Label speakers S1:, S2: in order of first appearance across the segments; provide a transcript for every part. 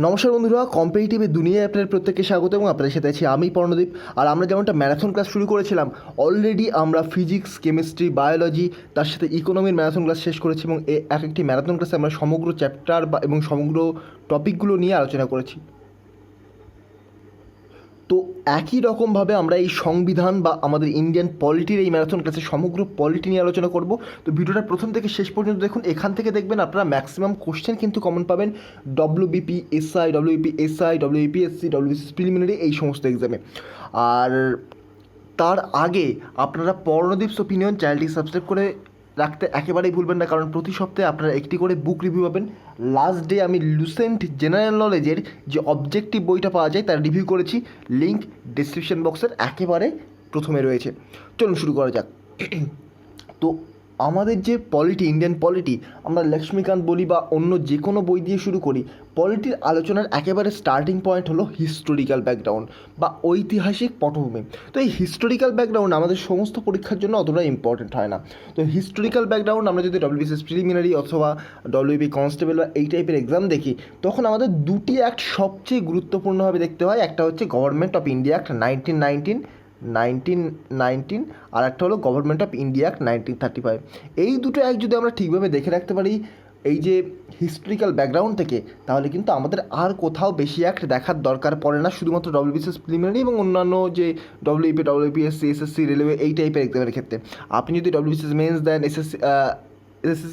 S1: নমস্কার বন্ধুরা, কম্পিটিটিভের দুনিয়ায় আপনাদের প্রত্যেককে স্বাগত এবং আপনাদের সাথে আছি আমি পর্ণদীপ। আর আমরা যেমনটা ম্যারাথন ক্লাস শুরু করেছিলাম, অলরেডি আমরা ফিজিক্স, কেমিস্ট্রি, বায়োলজি, তার সাথে ইকোনমির ম্যারাথন ক্লাস শেষ করেছি এবং এক একটি ম্যারাথন ক্লাসে আমরা সমগ্র চ্যাপ্টার এবং সমগ্র টপিকগুলো নিয়ে আলোচনা করেছি। তো একই রকমভাবে আমরা এই সংবিধান বা আমাদের ইন্ডিয়ান পলিটির এই ম্যারাথন ক্লাসে সমগ্র পলিটি নিয়ে আলোচনা করব। তো ভিডিওটা প্রথম থেকে শেষ পর্যন্ত দেখুন। এখান থেকে দেখবেন আপনারা ম্যাক্সিমাম কোশ্চেন কিন্তু কমন পাবেন WBP SI, WBPSC, WBCS preliminary এই সমস্ত এক্সামে। আর তার আগে আপনারা পর্ণদীপস ওপিনিয়ন চ্যানেলটি সাবস্ক্রাইব করে রাখতে একেবারেই ভুলবেন না, কারণ প্রতি সপ্তাহে আপনারা একটি করে বুক রিভিউ পাবেন। লাস্ট ডে আমি লুসেন্ট জেনারেল নলেজের যে অবজেক্টিভ বইটা পাওয়া যায় তার রিভিউ করেছি, লিঙ্ক ডিসক্রিপশন বক্সের একেবারে প্রথমে রয়েছে। চলুন শুরু করা যাক। তো আমাদের যে পলিটি, ইন্ডিয়ান পলিটি, আমরা লক্ষ্মীকান্ত বলি বা অন্য যে কোনো বই দিয়ে শুরু করি, পলিটির আলোচনার একেবারে স্টার্টিং পয়েন্ট হলো হিস্টোরিক্যাল ব্যাকগ্রাউন্ড বা ঐতিহাসিক পটভূমি। তো এই হিস্টোরিক্যাল ব্যাকগ্রাউন্ড আমাদের সমস্ত পরীক্ষার জন্য অতটা ইম্পর্টেন্ট হয় না। তো হিস্টোরিক্যাল ব্যাকগ্রাউন্ড আমরা যদি ডব্লিউবিসিএস প্রিলিমিনারি অথবা ডব্লিউবি কনস্টেবল বা এই টাইপের এক্সাম দেখি, তখন আমাদের দুটি অ্যাক্ট সবচেয়ে গুরুত্বপূর্ণভাবে দেখতে হয়। একটা হচ্ছে গভর্নমেন্ট অফ ইন্ডিয়া অ্যাক্ট 1919 আর একটা হলো গভর্নমেন্ট অফ ইন্ডিয়া অ্যাক্ট 1935। এই দুটো অ্যাক্ট যদি আমরা ঠিকভাবে দেখে রাখতে পারি এই যে হিস্টোরিক্যাল ব্যাকগ্রাউন্ড থেকে, তাহলে কিন্তু আমাদের আর কোথাও বেশি অ্যাক্ট দেখার দরকার পড়ে না, শুধুমাত্র ডব্লিউবিসিএস প্রিলিমিনারি এবং অন্যান্য যে ডব্লিউপি, ডব্লিউপিএসসি, এসএসসি, রেলওয়ে এই টাইপের এক্সামের ক্ষেত্রে। আপনি যদি ডব্লিউবিসিএস মেন্স দেন, এসএসসি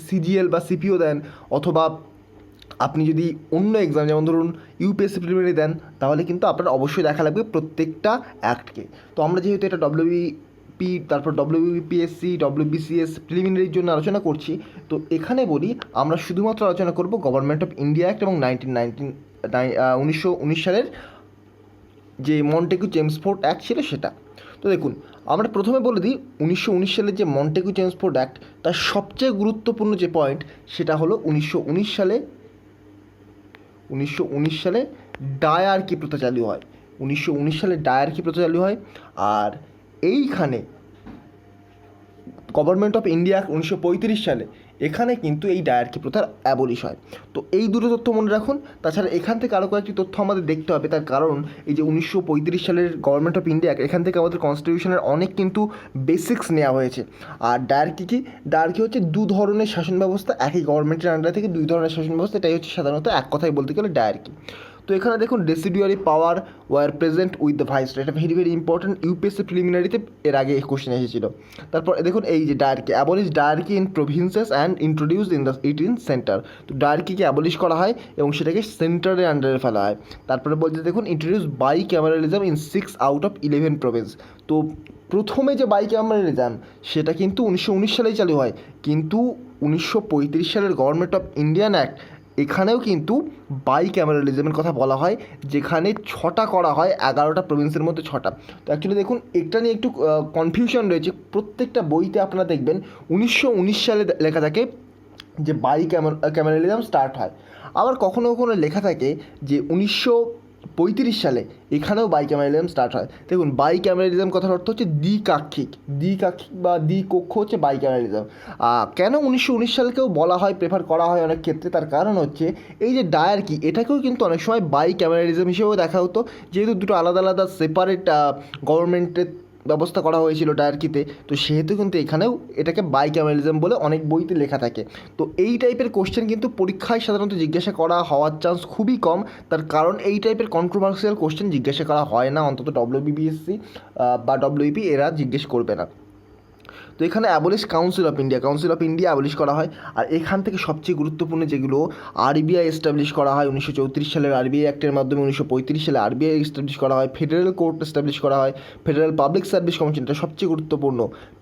S1: সিজিএল বা সিপিও দেন, অথবা আপনি যদি অন্য এক্সাম যেমন ধরুন ইউপিএসসি প্রিলিমিনারি দেন, তাহলে কিন্তু আপনার অবশ্যই দেখা লাগবে প্রত্যেকটা অ্যাক্টকে। তো আমরা যেহেতু এটা ডব্লিউপি, তারপর ডব্লিউবিপিএসসি, ডব্লিউবিসিএস প্রিলিমিনারির জন্য আলোচনা করছি, তো এখানে বলি আমরা শুধুমাত্র আলোচনা করব গভর্নমেন্ট অফ ইন্ডিয়া অ্যাক্ট এবং 1919 সালের যে মন্টেগু চেমসফোর্ড অ্যাক্ট ছিল সেটা। তো দেখুন, আমরা প্রথমে বলে দিই 1919 সালের যে মন্টেগু চেমসফোর্ড অ্যাক্ট, তার সবচেয়ে গুরুত্বপূর্ণ যে পয়েন্ট সেটা হলো 1919 সালে ডায়ার্কি প্রথা চালু হয়। 1919 সালে ডায়ার্কি প্রথা চালু হয়। আর এইখানে গভর্নমেন্ট অফ ইন্ডিয়া 1935 সালে এখানে কিন্তু এই ডায়ার্কি প্রথার অ্যাবলিশ হয়। তো এই দুটো তথ্য মনে রাখুন। তাছাড়া এখান থেকে আরও কয়েকটি তথ্য আমাদের দেখতে হবে, তার কারণ এই যে 1935 সালের গভর্নমেন্ট অফ ইন্ডিয়া এখান থেকে আমাদের কনস্টিটিউশনের অনেক কিন্তু বেসিক্স নেওয়া হয়েছে। আর ডায়ার্কি হচ্ছে দু ধরনের শাসন ব্যবস্থা, একই গভর্নমেন্টের আন্ডার থেকে দুই ধরনের শাসন ব্যবস্থা, এটাই হচ্ছে সাধারণত এক কথায় বলতে গেলে ডায়ার্কি। তো এখানে দেখুন residuary power were present with the viceroy, এটা ভেরি ভেরি ইম্পর্টেন্ট, ইউপিএসসি প্রিলিমিনারিতে এর আগে কোশ্চেন এসেছিল। তারপর দেখুন এই যে dyarchy, abolish dyarchy in provinces and introduced in the it in centre. তো ডায়ার্কিকে অ্যাবলিশ করা হয় এবং সেটাকে সেন্টারের আন্ডারে ফেলা হয়। তারপরে বলতে দেখুন introduce bicameralism in 6 out of 11 province. তো প্রথমে যে বাই ক্যামেরালিজম সেটা কিন্তু 1919 সালেই চালু হয়, কিন্তু 1935 সালের গভর্নমেন্ট অফ ইন্ডিয়ান অ্যাক্ট এখানেও কিন্তু বাই ক্যামেরালিজমের কথা বলা হয়, যেখানে 6টা করা হয় 11টা প্রভিন্সের মধ্যে 6টা। তো অ্যাকচুয়ালি দেখুন এটা নিয়ে একটু কনফিউশন রয়েছে। প্রত্যেকটা বইতে আপনারা দেখবেন 1919 সালে লেখা থাকে যে বাই ক্যামেরালিজম স্টার্ট হয়, আবার কখনো কখনো লেখা থাকে যে 1935 সালে এখানেও বাই ক্যামেরালিজম স্টার্ট হয়। দেখুন বাই ক্যামেরালিজম কথার অর্থ হচ্ছে দ্বিকাক্ষিক বা দ্বিকক্ষ হচ্ছে বাই ক্যামেরালিজম। কেন 1919 সালকেও বলা হয়, প্রেফার করা হয় অনেক ক্ষেত্রে, তার কারণ হচ্ছে এই যে ডায়ার্কি এটাকেও কিন্তু অনেক সময় বাই ক্যামেরালিজম হিসেবেও দেখা হতো, যেহেতু দুটো আলাদা আলাদা সেপারেট গভর্নমেন্টের ব্যবস্থা করা হয়েছিল ডায়ার্কিতে, তো সেহেতু কিন্তু এখানেও এটাকে বাই ক্যামেরালিজম বলে অনেক বইতে লেখা থাকে। তো এই টাইপের কোশ্চেন কিন্তু পরীক্ষায় সাধারণত জিজ্ঞাসা করা হওয়ার চান্স খুবই কম, তার কারণ এই টাইপের কন্ট্রোভার্সিয়াল কোশ্চেন জিজ্ঞাসা করা হয় না, অন্তত ডব্লিউবিপিএসসি বা ডব্লিউপি এরা জিজ্ঞেস করবে না। তো এখানে abolish council of India abolish করা হয়। আর এখান থেকে সবচেয়ে গুরুত্বপূর্ণ যেগুলো, আরবিআই এস্টাবলিশ করা হয় 1934 সালের আরবিআই অ্যাক্টের মাধ্যমে। 1935 সালে আরবিআই এস্টাবলিশ করা হয়। ফেডারেল কোর্ট এস্টাবলিশ করা হয়। ফেডারেল পাবলিক সার্ভিস কমিশন, এটা সবচেয়ে গুরুত্বপূর্ণ,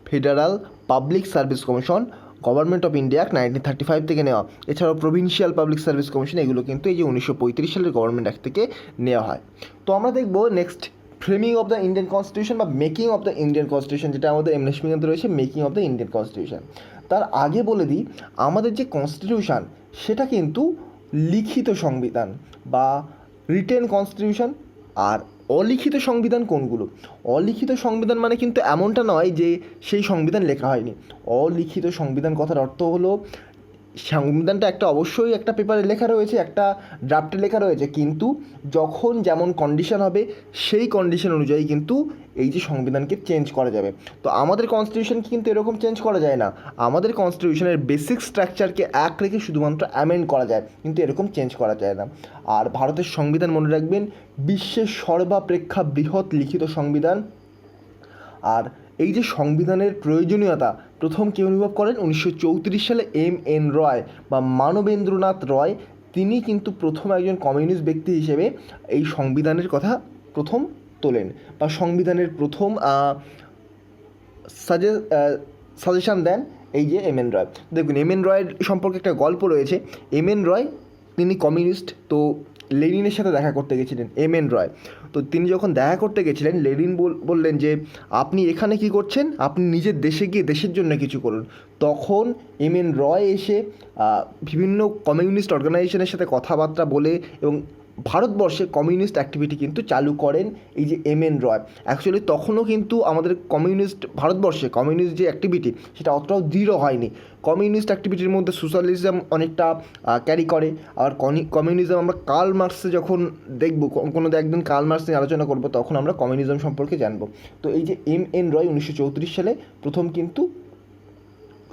S1: federal public service commission government of India act 1935 থেকে নেওয়া। এছাড়াও প্রভিন্সিয়াল পাবলিক সার্ভিস কমিশন, এগুলো কিন্তু এই যে 1935 সালের গভর্নমেন্ট অ্যাক্ট থেকে নেওয়া হয়। তো আমরা দেখবো next framing of the Indian constitution বা making of the Indian constitution, যেটা আমাদের লক্ষ্মীকান্তে রয়েছে making of the Indian constitution. তার আগে বলে দিই আমাদের যে কনস্টিটিউশন সেটা কিন্তু লিখিত সংবিধান বা রিটেন কনস্টিটিউশন। আর অলিখিত সংবিধান কোনগুলো? অলিখিত সংবিধান মানে কিন্তু এমনটা নয় যে সেই সংবিধান লেখা হয়নি। অলিখিত সংবিধান কথার অর্থ হলো সংবিধানটা একটা অবশ্যই একটা পেপারে লেখা রয়েছে, একটা ড্রাফটে লেখা রয়েছে, কিন্তু যখন যেমন কন্ডিশন হবে সেই কন্ডিশন অনুযায়ী কিন্তু এই যে সংবিধানকে চেঞ্জ করা যাবে। তো আমাদের কনস্টিটিউশনকে কিন্তু এরকম চেঞ্জ করা যায় না, আমাদের কনস্টিটিউশনের বেসিক স্ট্রাকচারকে এক রেখে শুধুমাত্র অ্যামেন্ড করা যায়, কিন্তু এরকম চেঞ্জ করা যায় না। আর ভারতের সংবিধান মনে রাখবেন বিশ্বের সর্বাপেক্ষা বৃহৎ লিখিত সংবিধান। আর এই যে সংবিধানের প্রয়োজনীয়তা প্রথম কে অনুভব করেন? 1934 সালে এম.এন. রয় বা মানবেন্দ্রনাথ রয়, তিনি কিন্তু প্রথম একজন কমিউনিস্ট ব্যক্তি হিসেবে এই সংবিধানের কথা প্রথম তোলেন বা সংবিধানের প্রথম সাজেশান দেন এই যে এম.এন. রয়। দেখুন এম.এন. রয়ের সম্পর্কে একটা গল্প রয়েছে। এম.এন. রয় তিনি কমিউনিস্ট, তো লেনিনের সাথে দেখা করতে গেছিলেন এম.এন. রয়। তো তিনি যখন দেখা করতে গেছিলেন, লেনিন বললেন যে আপনি এখানে কি করছেন, আপনি নিজের দেশে গিয়ে দেশের জন্য কিছু করুন। তখন এম.এন. রয় এসে বিভিন্ন কমিউনিস্ট অর্গানাইজেশনের সাথে কথাবার্তা বলে এবং ভারতবর্ষে কমিউনিস্ট অ্যাক্টিভিটি কিন্তু চালু করেন এই যে এম.এন. রয়। অ্যাকচুয়ালি তখনও কিন্তু আমাদের ভারতবর্ষে কমিউনিস্ট যে অ্যাক্টিভিটি সেটা অতটাও দৃঢ় হয়নি। কমিউনিস্ট অ্যাক্টিভিটির মধ্যে সোশ্যালিজম অনেকটা ক্যারি করে। আর কমিউনিজম আমরা কার্ল মার্কসে যখন দেখব, কোনো একদিন কার্ল মার্কস নিয়ে আলোচনা করব, তখন আমরা কমিউনিজম সম্পর্কে জানব। তো এই যে এম.এন. রয় 1934 সালে প্রথম কিন্তু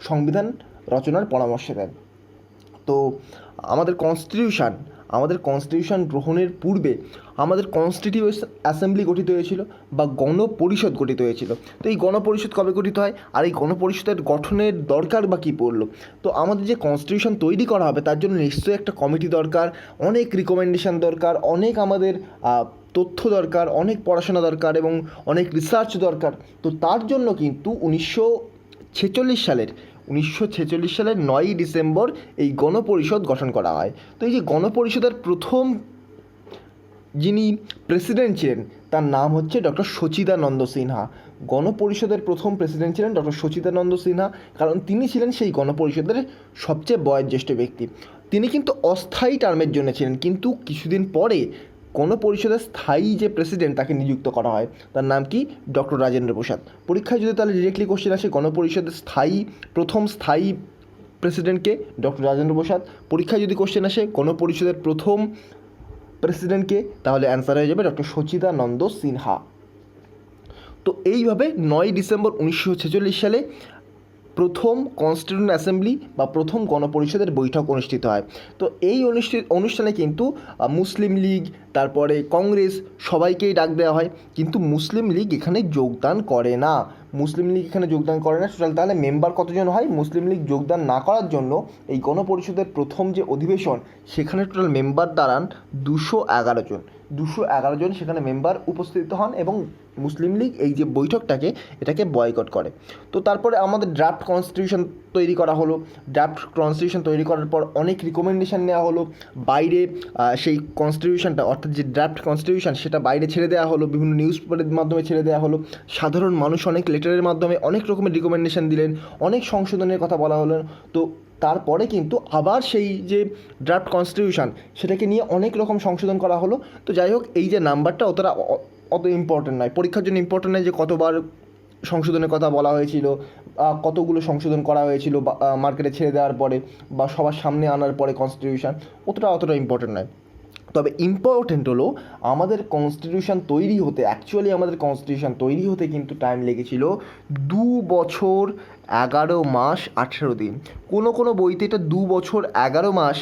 S1: সংবিধান রচনার পরামর্শ দেন। তো আমাদের কনস্টিটিউশন গ্রহণের পূর্বে আমাদের কনস্টিটিউশন অ্যাসেম্বলি গঠিত হয়েছিল বা গণপরিষদ গঠিত হয়েছিল। তো এই গণপরিষদ কবে গঠিত হয়, আর এই গণপরিষদের গঠনের দরকার বা কী পড়লো? তো আমাদের যে কনস্টিটিউশন তৈরি করা হবে তার জন্য নিশ্চয়ই একটা কমিটি দরকার, অনেক রিকমেন্ডেশন দরকার, অনেক আমাদের তথ্য দরকার, অনেক পড়াশোনা দরকার এবং অনেক রিসার্চ দরকার। তো তার জন্য কিন্তু 1946 সালের 9ই ডিসেম্বর এই গণপরিষদ গঠন করা হয়। তো এই যে গণপরিষদের প্রথম যিনি প্রেসিডেন্ট ছিলেন তার নাম হচ্ছে ডক্টর সচিদানন্দ সিনহা। গণপরিষদের প্রথম প্রেসিডেন্ট ছিলেন ডক্টর সচিদানন্দ সিনহা, কারণ তিনি ছিলেন সেই গণপরিষদের সবচেয়ে বয়োজ্যেষ্ঠ ব্যক্তি। তিনি কিন্তু অস্থায়ী টার্মের জন্য ছিলেন, কিন্তু কিছুদিন পরে গণপরিষদের স্থায়ী যে প্রেসিডেন্ট তাকে নিযুক্ত করা হয়, তার নাম কি? ডক্টর রাজেন্দ্র প্রসাদ। পরীক্ষায় যদি তাহলে ডিরেক্টলি কোশ্চেন আসে গণপরিষদের প্রথম স্থায়ী প্রেসিডেন্টকে? ডক্টর রাজেন্দ্র প্রসাদ। পরীক্ষায় যদি কোশ্চেন আসে গণপরিষদের প্রথম প্রেসিডেন্টকে, তাহলে অ্যান্সার হয়ে যাবে ডক্টর সচিদানন্দ সিনহা। তো এইভাবে 9ই ডিসেম্বর 1946 সালে প্রথম কনস্টিটিউশন অ্যাসেম্বলি বা প্রথম গণপরিষদের বৈঠক অনুষ্ঠিত হয়। তো এই অনুষ্ঠানে কিন্তু মুসলিম লীগ, তারপরে কংগ্রেস সবাইকেই ডাক দেওয়া হয়, কিন্তু মুসলিম লীগ এখানে যোগদান করে না। টোটাল তাহলে মেম্বার কতজন হয়? মুসলিম লীগ যোগদান না করার জন্য এই গণপরিষদের প্রথম যে অধিবেশন সেখানে টোটাল মেম্বার দাঁড়ান 211 জন সেখানে মেম্বার উপস্থিত হন এবং মুসলিম লীগ এই যে বৈঠকটাকে এটাকে বয়কট করে। তো তারপরে আমাদের ড্রাফট কনস্টিটিউশন তৈরি করা হলো। ড্রাফট কনস্টিটিউশন তৈরি করার পর অনেক রিকমেন্ডেশন নেওয়া হলো, বাইরে সেই কনস্টিটিউশনটা অর্থাৎ যে ড্রাফট কনস্টিটিউশন সেটা বাইরে ছেড়ে দেওয়া হলো, বিভিন্ন নিউজ পেপারের মাধ্যমে ছেড়ে দেওয়া হলো, সাধারণ মানুষ অনেক লেটারের মাধ্যমে অনেক রকমের রিকমেন্ডেশন দিলেন, অনেক সংশোধনের কথা বলা হলো। তো তারপরে কিন্তু আবার সেই যে ড্রাফট কনস্টিটিউশন সেটাকে নিয়ে অনেক রকম সংশোধন করা হলো। তো যাই হোক, এই যে নাম্বারটা অত ইম্পর্টেন্ট নয়, পরীক্ষার জন্য ইম্পর্টেন্ট নয় যে কতবার সংশোধনের কথা বলা হয়েছিল, কতগুলো সংশোধন করা হয়েছিল মার্কেটে ছেড়ে দেওয়ার পরে বা সবার সামনে আনার পরে কনস্টিটিউশন, অতটা ইম্পর্টেন্ট নয়। তবে ইম্পর্টেন্ট হলো আমাদের কনস্টিটিউশন তৈরি হতে কিন্তু টাইম লেগেছিল 2 বছর 11 মাস 18 দিন। কোনো বইতে এটা 2 বছর 11 মাস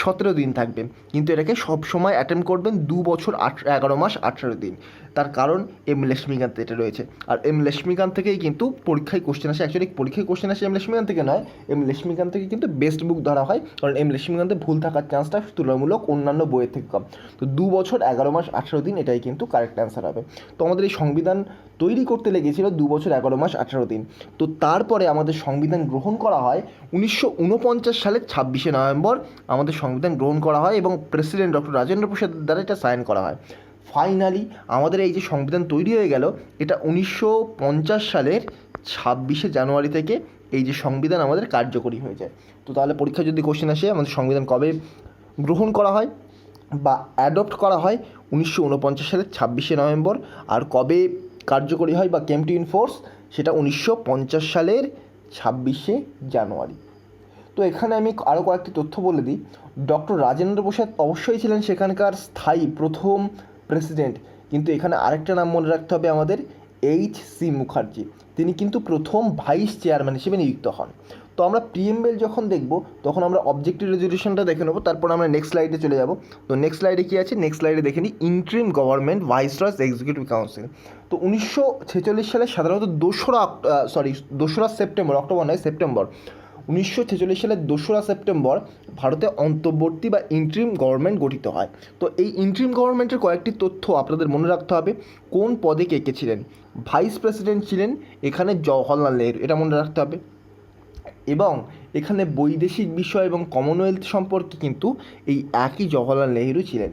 S1: 17 দিন থাকবে, কিন্তু এটাকে সবসময় অ্যাটেম্প্ট করবেন 2 বছর 11 মাস 18 দিন। তার কারণ এম লক্ষ্মীকান্ত এটা রয়েছে, আর এম লক্ষ্মীকান্ত থেকেই কিন্তু পরীক্ষায় কোশ্চেন আসে। অ্যাকচুয়ালি পরীক্ষায় কোশ্চেন আসে এম লক্ষ্মীকান্ত থেকে নয়, এম লক্ষ্মীকান্ত থেকে কিন্তু বেস্ট বুক ধরা হয়, কারণ এম লক্ষ্মীকান্তে ভুল থাকার চান্সটা তুলনামূলক অন্যান্য বইয়ের থেকে কম। তো 2 বছর 11 মাস 18 দিন এটাই কিন্তু কারেক্ট অ্যান্সার হবে। তো আমাদের এই সংবিধান তৈরি করতে লেগেছিল 2 বছর 11 মাস 18 দিন। তো তারপরে আমাদের সংবিধান গ্রহণ করা হয় 1949 সালের 26শে নভেম্বর আমাদের সংবিধান গ্রহণ করা হয় এবং প্রেসিডেন্ট ডক্টর রাজেন্দ্র প্রসাদের দ্বারা এটা সাইন করা হয়। ফাইনালি আমাদের এই যে সংবিধান তৈরি হয়ে গেল, এটা 1950 সালের 26শে জানুয়ারি থেকে এই যে সংবিধান আমাদের কার্যকরী হয়ে যায়। তো তাহলে পরীক্ষায় যদি কোশ্চেন আসে আমাদের সংবিধান কবে গ্রহণ করা হয় বা অ্যাডপ্ট করা হয়? 1949 সালের 26শে নভেম্বর। আর কবে কার্যকরী হয় বা কেম টু ইন ফোর্স? সেটা 1950 সালের 26শে জানুয়ারি। তো এখানে আমি আরও কয়েকটি তথ্য বলে দিই। ডক্টর রাজেন্দ্র প্রসাদ অবশ্যই ছিলেন সেখানকার স্থায়ী প্রথম প্রেসিডেন্ট, কিন্তু এখানে আরেকটা নাম মনে রাখতে হবে আমাদের, H.C. মুখার্জি। তিনি কিন্তু প্রথম ভাইস চেয়ারম্যান হিসেবে নিযুক্ত হন। তো আমরা প্রিএমবেল যখন দেখব তখন আমরা অবজেক্টিভ রেজলিউশনটা দেখে নেবো, তারপর আমরা নেক্সট স্লাইডে চলে যাব। তো নেক্সট স্লাইডে কী আছে, নেক্সট স্লাইডে দেখে নিই ইন্টারিম গভর্নমেন্ট ভাইসরয়স এক্সিকিউটিভ কাউন্সিল। তো 1946 সালে সাধারণত 2রা সেপ্টেম্বর, অক্টোবর নয় সেপ্টেম্বর, 1946 সালের 2রা সেপ্টেম্বর ভারতে অন্তর্বর্তী বা ইন্টারিম গভর্নমেন্ট গঠিত হয়। তো এই ইন্টারিম গভর্নমেন্টের কয়েকটি তথ্য আপনাদের মনে রাখতে হবে। কোন পদে কে কে ছিলেন? ভাইস প্রেসিডেন্ট ছিলেন এখানে জওহরলাল নেহরু, এটা মনে রাখতে হবে। এবং এখানে বৈদেশিক বিষয় এবং কমনওয়েলথ সম্পর্কে কিন্তু এই একই জওহরলাল নেহরু ছিলেন।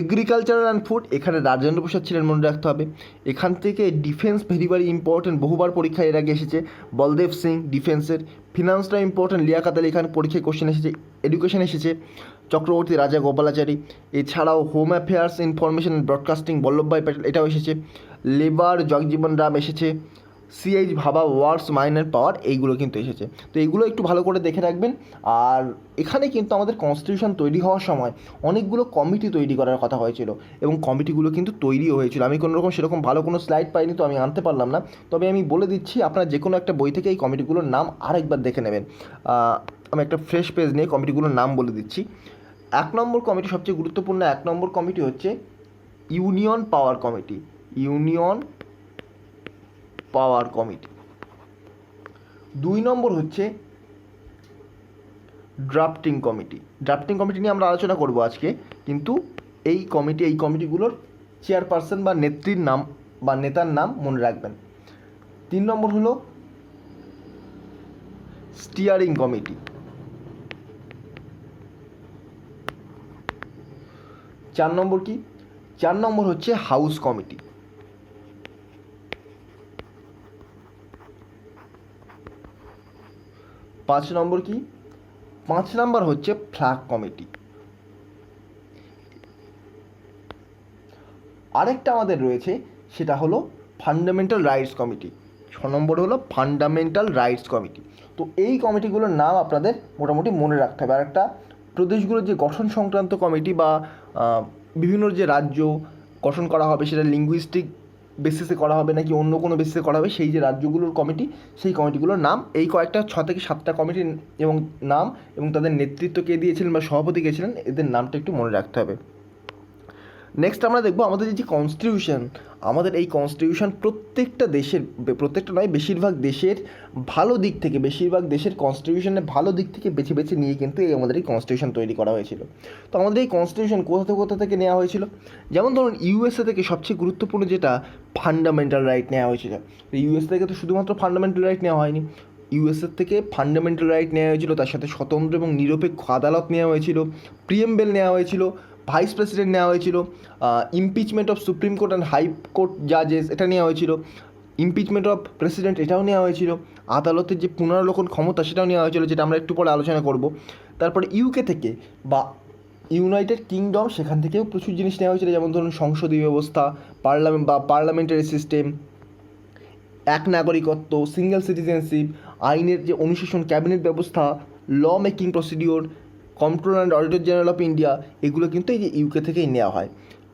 S1: এগ্রিকালচারাল অ্যান্ড ফুড, এখানে রাজেন্দ্র প্রসাদ ছিলেন, মনে রাখতে হবে। এখান থেকে ডিফেন্স ভেরি ইম্পর্টেন্ট, বহুবার পরীক্ষায় এর আগে এসেছে, বলদেব সিং ডিফেন্সের। ফিনান্সটা ইম্পর্টেন্ট, লিয়াকত আলী খান, পরীক্ষায় কোশ্চেন এসেছে। এডুকেশন এসেছে চক্রবর্তী রাজা গোপালাচারী। এছাড়াও home affairs information and broadcasting Vallabhbhai Patel, এটাও এসেছে। লেবার জগজীবন রাম এসেছে। সিএইচ ভাবা ওয়ার্ডস মাইনার পাওয়ার, এইগুলো কিন্তু এসেছে। তো এইগুলো একটু ভালো করে দেখে রাখবেন। আর এখানে কিন্তু আমাদের কনস্টিটিউশন তৈরি হওয়ার সময় অনেকগুলো কমিটি তৈরি করার কথা হয়েছিল এবং কমিটিগুলো কিন্তু তৈরিও হয়েছিল। আমি কোনো রকম সেরকম ভালো কোনো স্লাইড পাইনি, তো আমি আনতে পারলাম না। তবে আমি বলে দিচ্ছি, আপনারা যে কোনো একটা বই থেকে এই কমিটিগুলোর নাম আরেকবার দেখে নেবেন। আমি একটা ফ্রেশ পেজ নিয়ে কমিটিগুলোর নাম বলে দিচ্ছি। 1 নম্বর কমিটি, সবচেয়ে গুরুত্বপূর্ণ 1 নম্বর কমিটি হচ্ছে ইউনিয়ন পাওয়ার কমিটি। ইউনিয়ন পাওয়ার কমিটি। 2 নম্বর হচ্ছে ড্রাফটিং কমিটি। ড্রাফটিং কমিটি নিয়ে আমরা আলোচনা করব আজকে, কিন্তু এই কমিটিগুলোর চেয়ারপারসন বা নেত্রীর নাম বা নেতার নাম মনে রাখবেন। 3 নম্বর হলো স্টিয়ারিং কমিটি। 4 নম্বর কি? 4 নম্বর হচ্ছে হাউস কমিটি। 5 নম্বর কি? 5 নম্বর হচ্ছে ফ্ল্যাগ কমিটি। আরেকটা আমাদের রয়েছে, সেটা হলো ফান্ডামেন্টাল রাইটস কমিটি। 6 নম্বর হলো ফান্ডামেন্টাল রাইটস কমিটি। তো এই কমিটিগুলোর নাম আপনাদের মোটামুটি মনে রাখতে হবে। আর একটা প্রদেশগুলোর যে গঠন সংক্রান্ত কমিটি বা বিভিন্ন যে রাজ্য গঠন করা হবে, সেটা লিঙ্গুইস্টিক বেসিসে করা হবে নাকি অন্য কোনো বেসিসে করা হবে, সেই যে রাজ্যগুলোর কমিটি, সেই কমিটিগুলোর নাম, এই কয়েকটা 6 থেকে 7টা কমিটির এবং নাম এবং তাদের নেতৃত্ব কে দিয়েছিলেন বা সভাপতি কে ছিলেন, এদের নামটা একটু মনে রাখতে হবে। নেক্সট আমরা দেখব আমাদের যে কনস্টিটিউশন, আমাদের এই কনস্টিটিউশন প্রত্যেকটা দেশের, প্রত্যেকটা নয় বেশিরভাগ দেশের ভালো দিক থেকে, বেশিরভাগ দেশের কনস্টিটিউশনের ভালো দিক থেকে বেছে বেছে নিয়ে কিন্তু আমাদের এই কনস্টিটিউশন তৈরি করা হয়েছিল। তো আমাদের এই কনস্টিটিউশন কোথা থেকে নেওয়া হয়েছিল? যেমন ধরুন ইউএসএ থেকে সবচেয়ে গুরুত্বপূর্ণ যেটা ফান্ডামেন্টাল রাইট নেওয়া হয়েছিল। ইউএসএ থেকে তো শুধুমাত্র ফান্ডামেন্টাল রাইট নেওয়া হয়নি, ইউএসএর থেকে ফান্ডামেন্টাল রাইট নেওয়া হয়েছিল, তার সাথে স্বতন্ত্র এবং নিরপেক্ষ আদালত নেওয়া হয়েছিল, প্রিএমবেল নেওয়া হয়েছিল, ভাইস প্রেসিডেন্ট নেওয়া হয়েছিল, impeachment of supreme court and high court জাজেস এটা নেওয়া হয়েছিল, ইমপিচমেন্ট অফ প্রেসিডেন্ট এটাও নেওয়া হয়েছিল, আদালতের যে পুনরাবলোকন ক্ষমতা সেটাও নেওয়া হয়েছিল, যেটা আমরা একটু পরে আলোচনা করব। তারপরে ইউকে থেকে বা ইউনাইটেড কিংডম, সেখান থেকেও প্রচুর জিনিস নেওয়া হয়েছিল, যেমন ধরুন সংসদীয় ব্যবস্থা, পার্লামেন্টারি সিস্টেম, এক নাগরিকত্ব, সিঙ্গেল সিটিজেনশিপ, আইনের যে অনুশাসন, ক্যাবিনেট ব্যবস্থা, law making procedure, controller and auditor general of India, এগুলো কিন্তু এই যে ইউকে থেকেই নেওয়া হয়।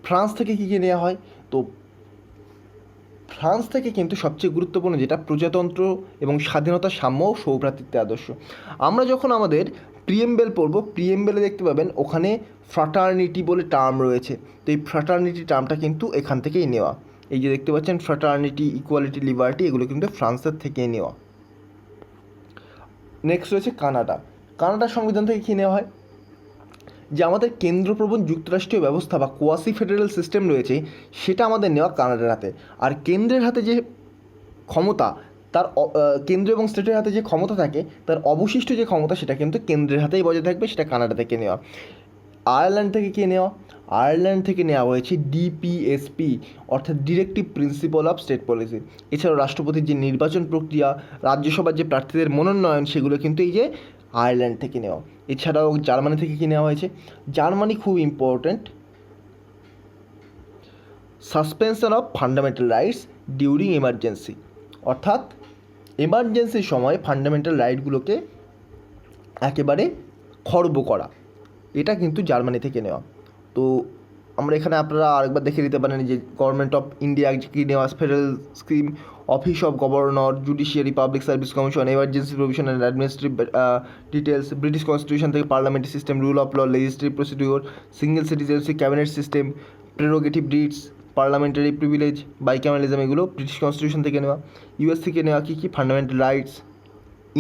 S1: ফ্রান্স থেকে কী কী নেওয়া হয়? তো ফ্রান্স থেকে কিন্তু সবচেয়ে গুরুত্বপূর্ণ যেটা প্রজাতন্ত্র এবং স্বাধীনতা, সাম্য ও সৌভ্রাতৃত্বের আদর্শ। আমরা যখন আমাদের প্রিএমবেল পড়ব, প্রিএমবেলে দেখতে পাবেন ওখানে ফ্রাটার্নিটি বলে টার্ম রয়েছে। তো এই ফ্রাটার্নিটি টার্মটা কিন্তু এখান থেকেই নেওয়া। এই যে দেখতে পাচ্ছেন ফ্রাটার্নিটি, ইকুয়ালিটি, লিবার্টি, এগুলো কিন্তু ফ্রান্সের থেকেই নেওয়া। নেক্সট রয়েছে কানাডা। কানাডার সংবিধান থেকে কী নেওয়া হয়? যে আমাদের কেন্দ্রপ্রবণ যুক্তরাষ্ট্রীয় ব্যবস্থা বা কোয়াসি ফেডারেল সিস্টেম রয়েছে, সেটা আমাদের নেওয়া কানাডার হাতে। আর কেন্দ্রের হাতে যে ক্ষমতা, তার কেন্দ্র এবং স্টেটের হাতে যে ক্ষমতা থাকে, তার অবশিষ্ট যে ক্ষমতা সেটা কিন্তু কেন্দ্রের হাতেই বজায় থাকবে, সেটা কানাডা থেকে নেওয়া। আয়ারল্যান্ড থেকে কে নেওয়া? আয়ারল্যান্ড থেকে নেওয়া হয়েছে ডিপিএসপি, অর্থাৎ directive principle of state policy. এছাড়াও রাষ্ট্রপতির যে নির্বাচন প্রক্রিয়া, রাজ্যসভার যে প্রার্থীদের মনোনয়ন, সেগুলো কিন্তু এই যে আয়ারল্যান্ড থেকে নেওয়া। এছাড়াও জার্মানি থেকে কী নেওয়া হয়েছে? জার্মানি খুব important, suspension of fundamental rights during emergency, অর্থাৎ এমার্জেন্সির সময় ফান্ডামেন্টাল রাইটগুলোকে একেবারে খর্ব করা, এটা কিন্তু জার্মানি থেকে নেওয়া। তো আমরা এখানে আপনারা আরেকবার দেখে নিতে পারেন যে গভর্নমেন্ট অফ ইন্ডিয়া কি নেওয়া, federal scheme, office of governor, judiciary, public service commission, emergency provision and administrative details, British constitution থেকে parliamentary system, rule of law, legislative procedure, single citizenship, cabinet system, prerogative writs, parliamentary privilege, bicameralism, এগুলো British constitution থেকে নেওয়া। US থেকে নেওয়া কী কী, fundamental rights,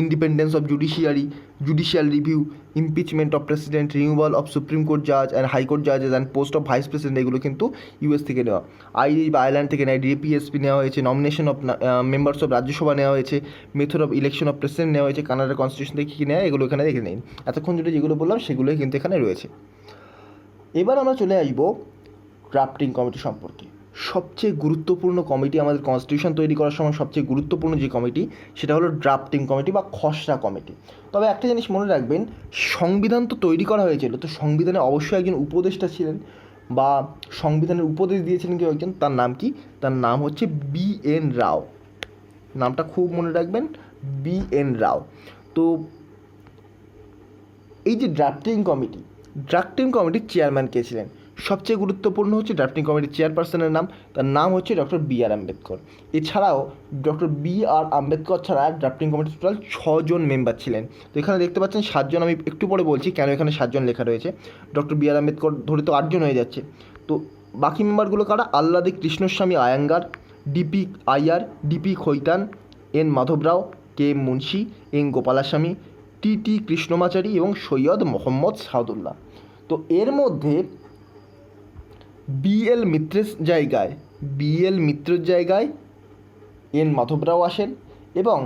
S1: independence of judiciary, judicial review, impeachment of president, removal of supreme court judge and high court judges and post of vice president, এগুলো কিন্তু US থেকে নেওয়া। আইরিশ বা আয়ারল্যান্ড থেকে নেওয়া, ডিপিএসপি নেওয়া হয়েছে, nomination of members of Rajya Sabha নেওয়া হয়েছে, method of election of president নেওয়া হয়েছে, কানাডার কনস্টিটিউশন থেকে কী নেওয়া, এগুলো এখানে দেখে নিন। এতক্ষণ যেটা যেগুলো বললাম সেগুলোই কিন্তু এখানে রয়েছে। এবার আমরা চলে আসবো ড্রাফটিং কমিটি সম্পর্কে। সবচেয়ে গুরুত্বপূর্ণ কমিটি আমাদের কনস্টিটিউশন তৈরি করার সময় সবচেয়ে গুরুত্বপূর্ণ যে কমিটি সেটা হলো ড্রাফটিং কমিটি বা খসড়া কমিটি। তবে একটা জিনিস মনে রাখবেন, সংবিধান তো তৈরি করা হয়েছিল, তো সংবিধানে অবশ্যই একজন উপদেষ্টা ছিলেন বা সংবিধানের উপদেশ দিয়েছিলেন কেউ একজন, তার নাম কি, তার নাম হচ্ছে বি.এন. রাও। নামটা খুব মনে রাখবেন, বি.এন. রাও। তো এই যে ড্রাফটিং কমিটির চেয়ারম্যান কে ছিলেন, সবচেয়ে গুরুত্বপূর্ণ হচ্ছে ড্রাফটিং কমিটির চেয়ারপারসনের নাম, তার নাম হচ্ছে ডক্টর বি.আর. আম্বেদকর। এছাড়াও ডক্টর বি.আর. আম্বেদকর ছাড়া ড্রাফটিং কমিটির টোটাল 6জন মেম্বার ছিলেন। তো এখানে দেখতে পাচ্ছেন 7জন, আমি একটু পরে বলছি কেন এখানে 7জন লেখা রয়েছে। Doctor B.R.. আম্বেদকর ধরে তো 8জন হয়ে যাচ্ছে। তো বাকি মেম্বারগুলো কারা, Alladi Krishnaswami Ayyangar, DP Aiyar, DP Khaitan, N Madhavrao, K M Munshi, N Gopalaswami, T Krishnamachari এবং সৈয়দ মোহাম্মদ সাউদুল্লাহ। তো এর মধ্যে বিএল মিত্রের জায়গায় এন মাধবরাও আসেন এবং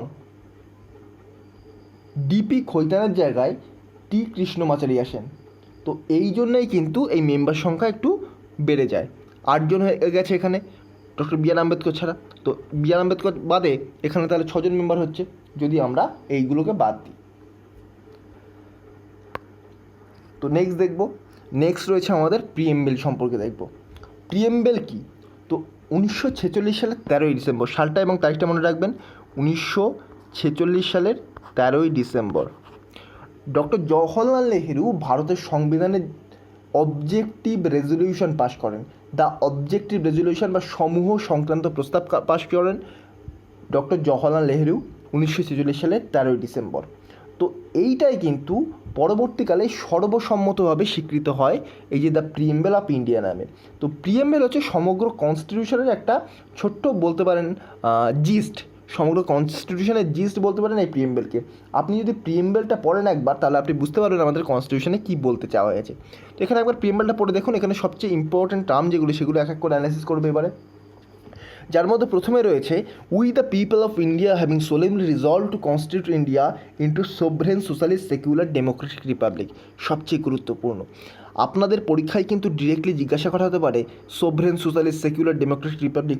S1: ডিপি খৈতানের জায়গায় টি কৃষ্ণমাচারী আসেন। তো এই জন্যই কিন্তু এই মেম্বার সংখ্যা একটু বেড়ে যায়, 8জন হয়ে গেছে এখানে ডক্টর বি.আর. আম্বেদকর ছাড়া। তো বি.আর. আম্বেদকর বাদে এখানে তাহলে 6জন মেম্বার হচ্ছে, যদি আমরা এইগুলোকে বাদ দিই। তো নেক্সট রয়েছে আমাদের প্রিএমবেল সম্পর্কে দেখব। প্রিএমবেল কি, তো 1946 সালের 13ই ডিসেম্বর, সালটা এবং তারিখটা মনে রাখবেন, 1946 সালের 13ই ডিসেম্বর ডক্টর জওহরলাল নেহেরু ভারতের সংবিধানের অবজেক্টিভ রেজলিউশন পাশ করেন। দ্য অবজেক্টিভ রেজলিউশন বা সমূহ সংক্রান্ত প্রস্তাব পাশ করেন ডক্টর জওহরলাল নেহেরু 1946 সালের 13ই ডিসেম্বর। তো এইটাই কিন্তু পরবর্তীকালে সর্বসম্মতভাবে স্বীকৃত হয় এই যে দ্য প্রিএমবেল অফ ইন্ডিয়া নামে। তো প্রিএমবেল হচ্ছে সমগ্র কনস্টিটিউশনের একটা ছোট্ট বলতে পারেন জিস্ট, সমগ্র কনস্টিটিউশনের জিস্ট বলতে পারেন এই প্রিএমবেলকে। আপনি যদি প্রিএমবেলটা পড়েন একবার, তাহলে আপনি বুঝতে পারবেন আমাদের কনস্টিটিউশনে কী বলতে চাওয়া হয়েছে। তো এখানে একবার প্রিএমবেলটা পড়ে দেখুন, এখানে সবচেয়ে ইম্পর্টেন্ট টার্ম যেগুলো সেগুলো এক এক করে অ্যানালাইসিস করবে এবারে। যার মধ্যে প্রথমে রয়েছে we the people of India having সোলেমলি resolve two constitute India into sovereign socialist secular Democratic Republic. সবচেয়ে গুরুত্বপূর্ণ, আপনাদের পরীক্ষায় কিন্তু ডিরেক্টলি জিজ্ঞাসা করা হতে পারে sovereign socialist secular Democratic Republic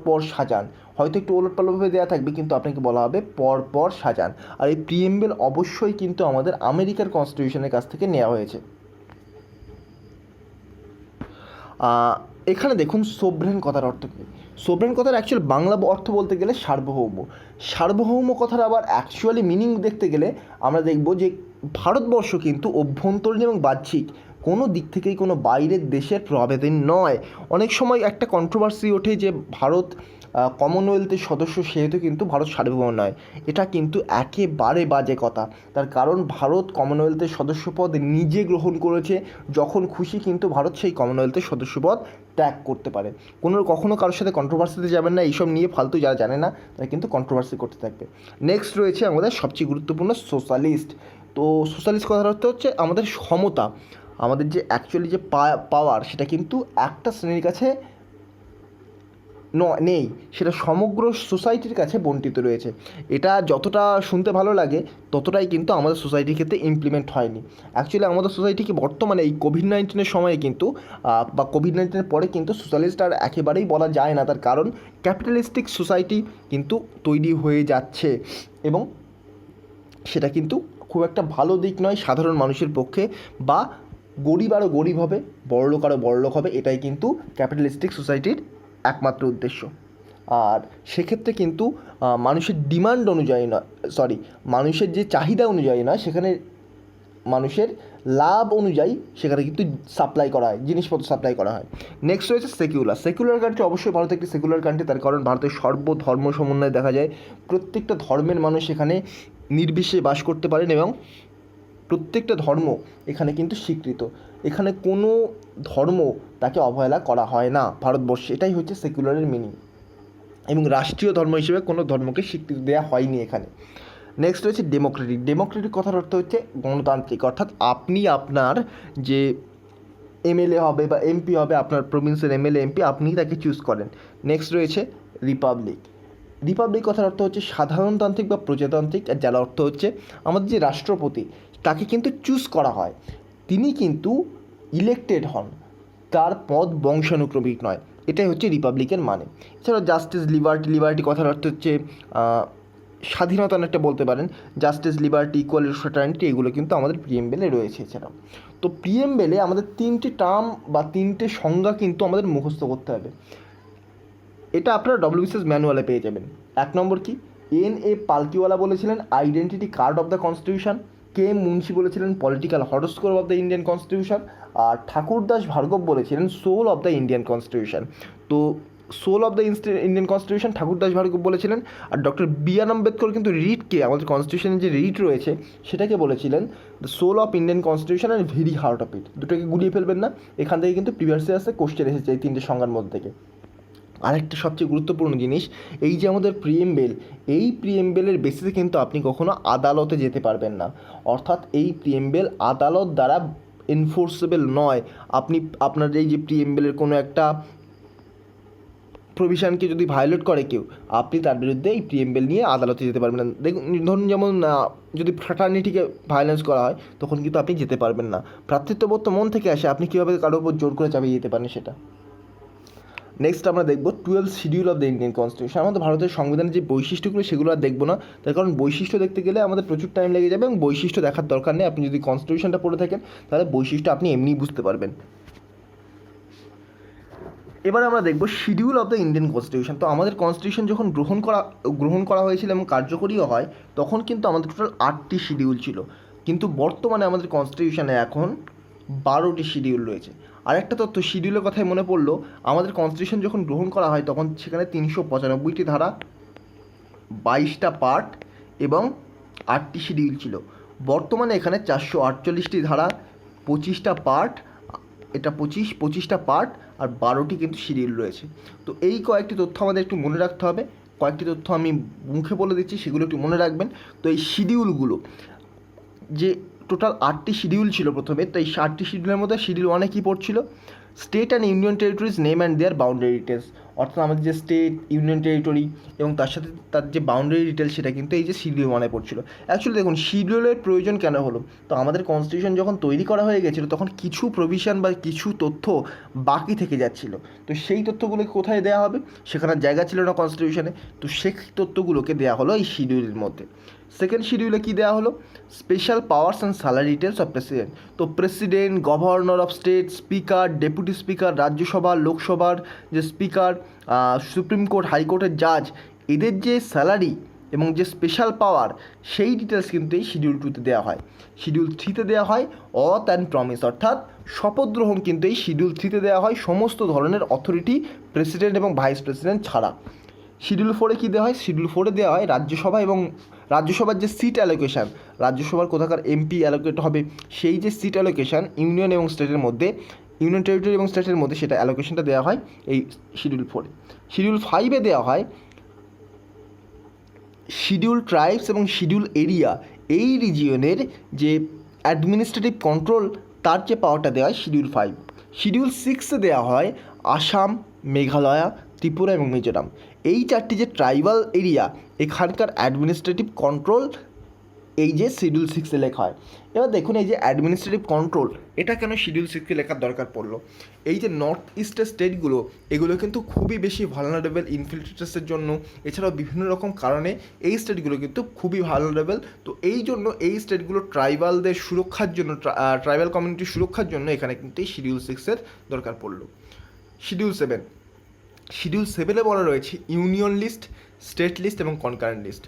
S1: পর সাজান, হয়তো একটু ওলটপালটভাবে দেওয়া থাকবে কিন্তু আপনাকে বলা হবে পর সাজান। আর এই প্রিএমবেল অবশ্যই কিন্তু আমাদের আমেরিকার কনস্টিটিউশনের কাছ থেকে নেওয়া হয়েছে। এখানে দেখুন সোভরেন কথার অর্থ কী। সোভরেন কথার অ্যাকচুয়াল বাংলা অর্থ বলতে গেলে সার্বভৌম কথার আবার অ্যাকচুয়ালি মিনিং দেখতে গেলে আমরা দেখব যে ভারতবর্ষ কিন্তু অভ্যন্তরীণ এবং বাহ্যিক কোনো দিক থেকেই কোনো বাইরের দেশের প্রভাবাধীন নয়। অনেক সময় একটা কন্ট্রোভার্সি ওঠে যে ভারত কমনওয়েলথের সদস্য, সেহেতু কিন্তু ভারত সার্বভৌম নয়। এটা কিন্তু একেবারে বাজে কথা। তার কারণ ভারত কমনওয়েলথের সদস্যপদ নিজে গ্রহণ করেছে, যখন খুশি কিন্তু ভারত সেই কমনওয়েলথের সদস্যপদ ত্যাগ করতে পারে। কখনো কারোর সাথে কন্ট্রোভার্সিতে যাবেন না, এইসব নিয়ে ফালতু যারা জানে না তারা কিন্তু কন্ট্রোভার্সি করতে থাকবে। নেক্সট রয়েছে আমাদের সবচেয়ে গুরুত্বপূর্ণ সোশ্যালিস্ট। তো সোশ্যালিস্ট কথার অর্থ হচ্ছে আমাদের সমতা, আমাদের যে অ্যাকচুয়ালি যে পাওয়ার সেটা কিন্তু একটা শ্রেণীর কাছে নেই, সেটা সমগ্র সোসাইটির কাছে বণ্টিত রয়েছে। এটা যতটা শুনতে ভালো লাগে ততটাই কিন্তু আমাদের সোসাইটির ক্ষেত্রে ইমপ্লিমেন্ট হয়নি। অ্যাকচুয়ালি আমাদের সোসাইটিকে বর্তমানে এই কোভিড-19 সময়ে কিন্তু বা কোভিড-19 পরে কিন্তু সোশ্যালিস্ট আর একেবারেই বলা যায় না। তার কারণ ক্যাপিটালিস্টিক সোসাইটি কিন্তু তৈরি হয়ে যাচ্ছে এবং সেটা কিন্তু খুব একটা ভালো দিক নয় সাধারণ মানুষের পক্ষে, বা গরিব আরও গরিব হবে, বড়লোক আরও বড়লোক হবে, এটাই কিন্তু ক্যাপিটালিস্টিক সোসাইটির একমাত্র উদ্দেশ্য। আর সেক্ষেত্রে কিন্তু মানুষের ডিমান্ড অনুযায়ী নয়, মানুষের যে চাহিদা অনুযায়ী নয়, সেখানে মানুষের লাভ অনুযায়ী সেখানে কিন্তু সাপ্লাই করা হয়, জিনিসপত্র সাপ্লাই করা হয়। নেক্সট রয়েছে সেকুলার কান্ট্রি। অবশ্যই ভারত একটি সেকুলার কান্ট্রি, তার কারণ ভারতের সর্বধর্ম সমন্বয়ে দেখা যায় প্রত্যেকটা ধর্মের মানুষ এখানে নির্বিশেষে বাস করতে পারেন এবং প্রত্যেকটা ধর্ম এখানে কিন্তু স্বীকৃত, এখানে কোনো ধর্ম তাকে অবহেলা করা হয় না ভারতবর্ষে, এটাই হচ্ছে সেকুলারের মিনিং। এবং রাষ্ট্রীয় ধর্ম হিসেবে কোনো ধর্মকে স্বীকৃতি দেওয়া হয়নি এখানে। নেক্সট রয়েছে ডেমোক্রেটিক কথার অর্থ হচ্ছে গণতান্ত্রিক, অর্থাৎ আপনি আপনার যে এমএলএ হবে বা এমপি হবে, আপনার প্রভিন্সের এমএলএ এমপি আপনিই তাকে চুজ করেন। নেক্সট রয়েছে রিপাবলিক কথার অর্থ হচ্ছে সাধারণতান্ত্রিক বা প্রজাতান্ত্রিক, আর যার অর্থ হচ্ছে আমাদের যে রাষ্ট্রপতি তাকে কিন্তু চুজ করা হয়, তিনি কিন্তু ইলেক্টেড হন, তার পদ বংশানুক্রমিক নয়, এটাই হচ্ছে রিপাবলিকের মানে। এছাড়াও জাস্টিস, লিবার্টি কথার অর্থ হচ্ছে স্বাধীনতা অনেকটা বলতে পারেন। জাস্টিস, লিবার্টি, ইকুয়াল, ফ্র্যাটার্নিটি এগুলো কিন্তু আমাদের প্রিএমবেলে রয়েছে। এছাড়াও তো প্রিএমবেলে আমাদের 3টে টার্ম বা 3টে সংজ্ঞা কিন্তু আমাদের মুখস্থ করতে হবে, এটা আপনারা ডব্লিউবিসিএস ম্যানুয়ালে পেয়ে যাবেন। 1 নম্বর কি, N.A. পালকিওয়ালা বলেছিলেন identity card of the constitution, K.M. Munshi বলেছিলেন political horoscope of the Indian constitution, আর ঠাকুরদাস ভার্গব বলেছিলেন soul of the Indian constitution. তো soul of the Indian constitution Thakurdas Bhargava বলেছিলেন, আর ডক্টর বি.আর. আম্বেদকর কিন্তু রিটকে, আমাদের কনস্টিটিউশনের যে রিট রয়েছে সেটাকে বলেছিলেন the soul of Indian constitution and very heart of it. দুটোকে গুলিয়ে ফেলবেন না, এখান থেকে কিন্তু প্রিভিয়াস ইয়ার্সে কোশ্চেন এসেছে এই 3টে সংজ্ঞার মধ্যে থেকে। আরেকটা সবচেয়ে গুরুত্বপূর্ণ জিনিস, এই যে আমাদের প্রিএমবেল, এই প্রিএমবেলের বেসিসে কিন্তু আপনি কখনো আদালতে যেতে পারবেন না, অর্থাৎ এই প্রিএমবেল আদালত দ্বারা এনফোর্সেবল নয়। আপনি আপনার এই যে প্রিএমবেলের কোনো একটা প্রভিশনকে যদি ভায়োলেট করে কেউ, আপনি তার বিরুদ্ধে এই প্রিএমবেল নিয়ে আদালতে যেতে পারবেন না। দেখুন, ধরুন যেমন যদি ফ্র্যাটার্নিটিকে ভায়োলেন্স করা হয় তখন কিন্তু আপনি যেতে পারবেন না। ভ্রাতৃত্ববোধ তো মন থেকে আসে, আপনি কীভাবে কারোর উপর জোর করে চাপিয়ে যেতে পারেন সেটা। নেক্সট আমরা দেখব 12 schedule of the Indian constitution. আমাদের ভারতের সংবিধানের যে বৈশিষ্ট্যগুলো সেগুলো আর দেখবো না, তার কারণ বৈশিষ্ট্য দেখতে গেলে আমাদের প্রচুর টাইম লেগে যাবে এবং বৈশিষ্ট্য দেখার দরকার নেই। আপনি যদি কনস্টিটিউশনটা পড়ে থাকেন তাহলে বৈশিষ্ট্য আপনি এমনিই বুঝতে পারবেন। এবার আমরা দেখব schedule of the Indian constitution. তো আমাদের কনস্টিটিউশন যখন গ্রহণ করা হয়েছিল এবং কার্যকরীও হয় তখন কিন্তু আমাদের টোটাল 8টি শিডিউল ছিল, কিন্তু বর্তমানে আমাদের কনস্টিটিউশনে এখন 12টি শিডিউল রয়েছে। আরেকটা তথ্য শিডিউলের কথাই মনে পড়লো, আমাদের কনস্টিটিউশন যখন গ্রহণ করা হয় তখন সেখানে 395টি ধারা, 22টা পার্ট এবং 8টি শিডিউল ছিল। বর্তমানে এখানে 448টি ধারা, 25টা পার্ট, এটা 25টা পার্ট আর 12টি কিন্তু শিডিউল রয়েছে। তো এই কয়েকটি তথ্য আমাদের একটু মনে রাখতে হবে, কয়েকটি তথ্য আমি মুখে বলে দিচ্ছি, সেগুলো একটু মনে রাখবেন। তো এই শিডিউলগুলো, যে টোটাল 8টি শিডিউল ছিল প্রথমে, তো এই 8টি শিডিউলের মধ্যে শিডিউল 1-এ কী পড়ছিল, state and union territories name and their boundary details, অর্থাৎ আমাদের যে স্টেট, ইউনিয়ন টেরিটরি এবং তার সাথে তার যে বাউন্ডারি ডিটেলস সেটা কিন্তু এই যে শিডিউল 1-এ পড়ছিল। অ্যাকচুয়ালি দেখুন শিডিউলের প্রয়োজন কেন হলো, তো আমাদের কনস্টিটিউশন যখন তৈরি করা হয়ে গেছিলো তখন কিছু প্রভিশন বা কিছু তথ্য বাকি থেকে যাচ্ছিলো, তো সেই তথ্যগুলোকে কোথায় দেওয়া হবে, সেখানে জায়গা ছিল না কনস্টিটিউশনে, তো সেই তথ্যগুলোকে দেওয়া হলো এই শিডিউলের মধ্যে। সেকেন্ড শিডিউলে কী দেওয়া হলো, special powers and salary details of president. তো president, governor of state, speaker, deputy speaker, Rajya Sabha, লোকসভার যে স্পিকার, সুপ্রিম কোর্ট, হাইকোর্টের জাজ, এদের যে স্যালারি এবং যে স্পেশাল পাওয়ার সেই ডিটেলস কিন্তু এই শিডিউল 2-তে দেওয়া হয়। শিডিউল 3-তে দেওয়া হয় অথ অ্যান্ড প্রমিস, অর্থাৎ শপথ গ্রহণ কিন্তু এই শিডিউল 3-তে দেওয়া হয় সমস্ত ধরনের অথরিটি প্রেসিডেন্ট এবং ভাইস প্রেসিডেন্ট ছাড়া। শিডিউল 4-এ কী দেওয়া হয়, শিডিউল 4-এ দেওয়া হয় রাজ্যসভা এবং রাজ্যসভার যে সিট অ্যালোকেশান, রাজ্যসভার কোথাকার এমপি অ্যালোকেট হবে সেই যে সিট অ্যালোকেশান ইউনিয়ন এবং স্টেটের মধ্যে, ইউনিয়ন টেরিটরি এবং স্টেটের মধ্যে, সেটা অ্যালোকেশনটা দেওয়া হয় এই শিডিউল 4-এ। শিডিউল 5-এ দেওয়া হয় শিডিউল ট্রাইবস এবং শিডিউল এরিয়া, এই রিজিয়নের যে অ্যাডমিনিস্ট্রেটিভ কন্ট্রোল তার যে পাওয়ারটা দেওয়া হয় শিডিউল 5। শিডিউল 6-এ দেওয়া হয় আসাম, মেঘালয়া, ত্রিপুরা এবং মিজোরাম, এই 4টি যে ট্রাইবাল এরিয়া এখানকার অ্যাডমিনিস্ট্রেটিভ কন্ট্রোল এই যে শিডিউল 6-এ লেখা হয়। এবার দেখুন এই যে অ্যাডমিনিস্ট্রেটিভ কন্ট্রোল এটা কেন শিডিউল 6-এ লেখার দরকার পড়লো, এই যে নর্থ ইস্টের স্টেটগুলো এগুলো কিন্তু খুবই বেশি ভালনারেবল ইনফিল্ট্রেটসের জন্য, এছাড়াও বিভিন্ন রকম কারণে এই স্টেটগুলো কিন্তু খুবই ভালনারেবল। তো এই জন্য এই স্টেটগুলো ট্রাইবালদের সুরক্ষার জন্য, ট্রাইবাল কমিউনিটির সুরক্ষার জন্য এখানে কিন্তু এই শিডিউল 6-এর দরকার পড়লো। শিডিউল 7-এ বলা রয়েছে ইউনিয়ন লিস্ট, স্টেট লিস্ট এবং কনকারেন্ট লিস্ট।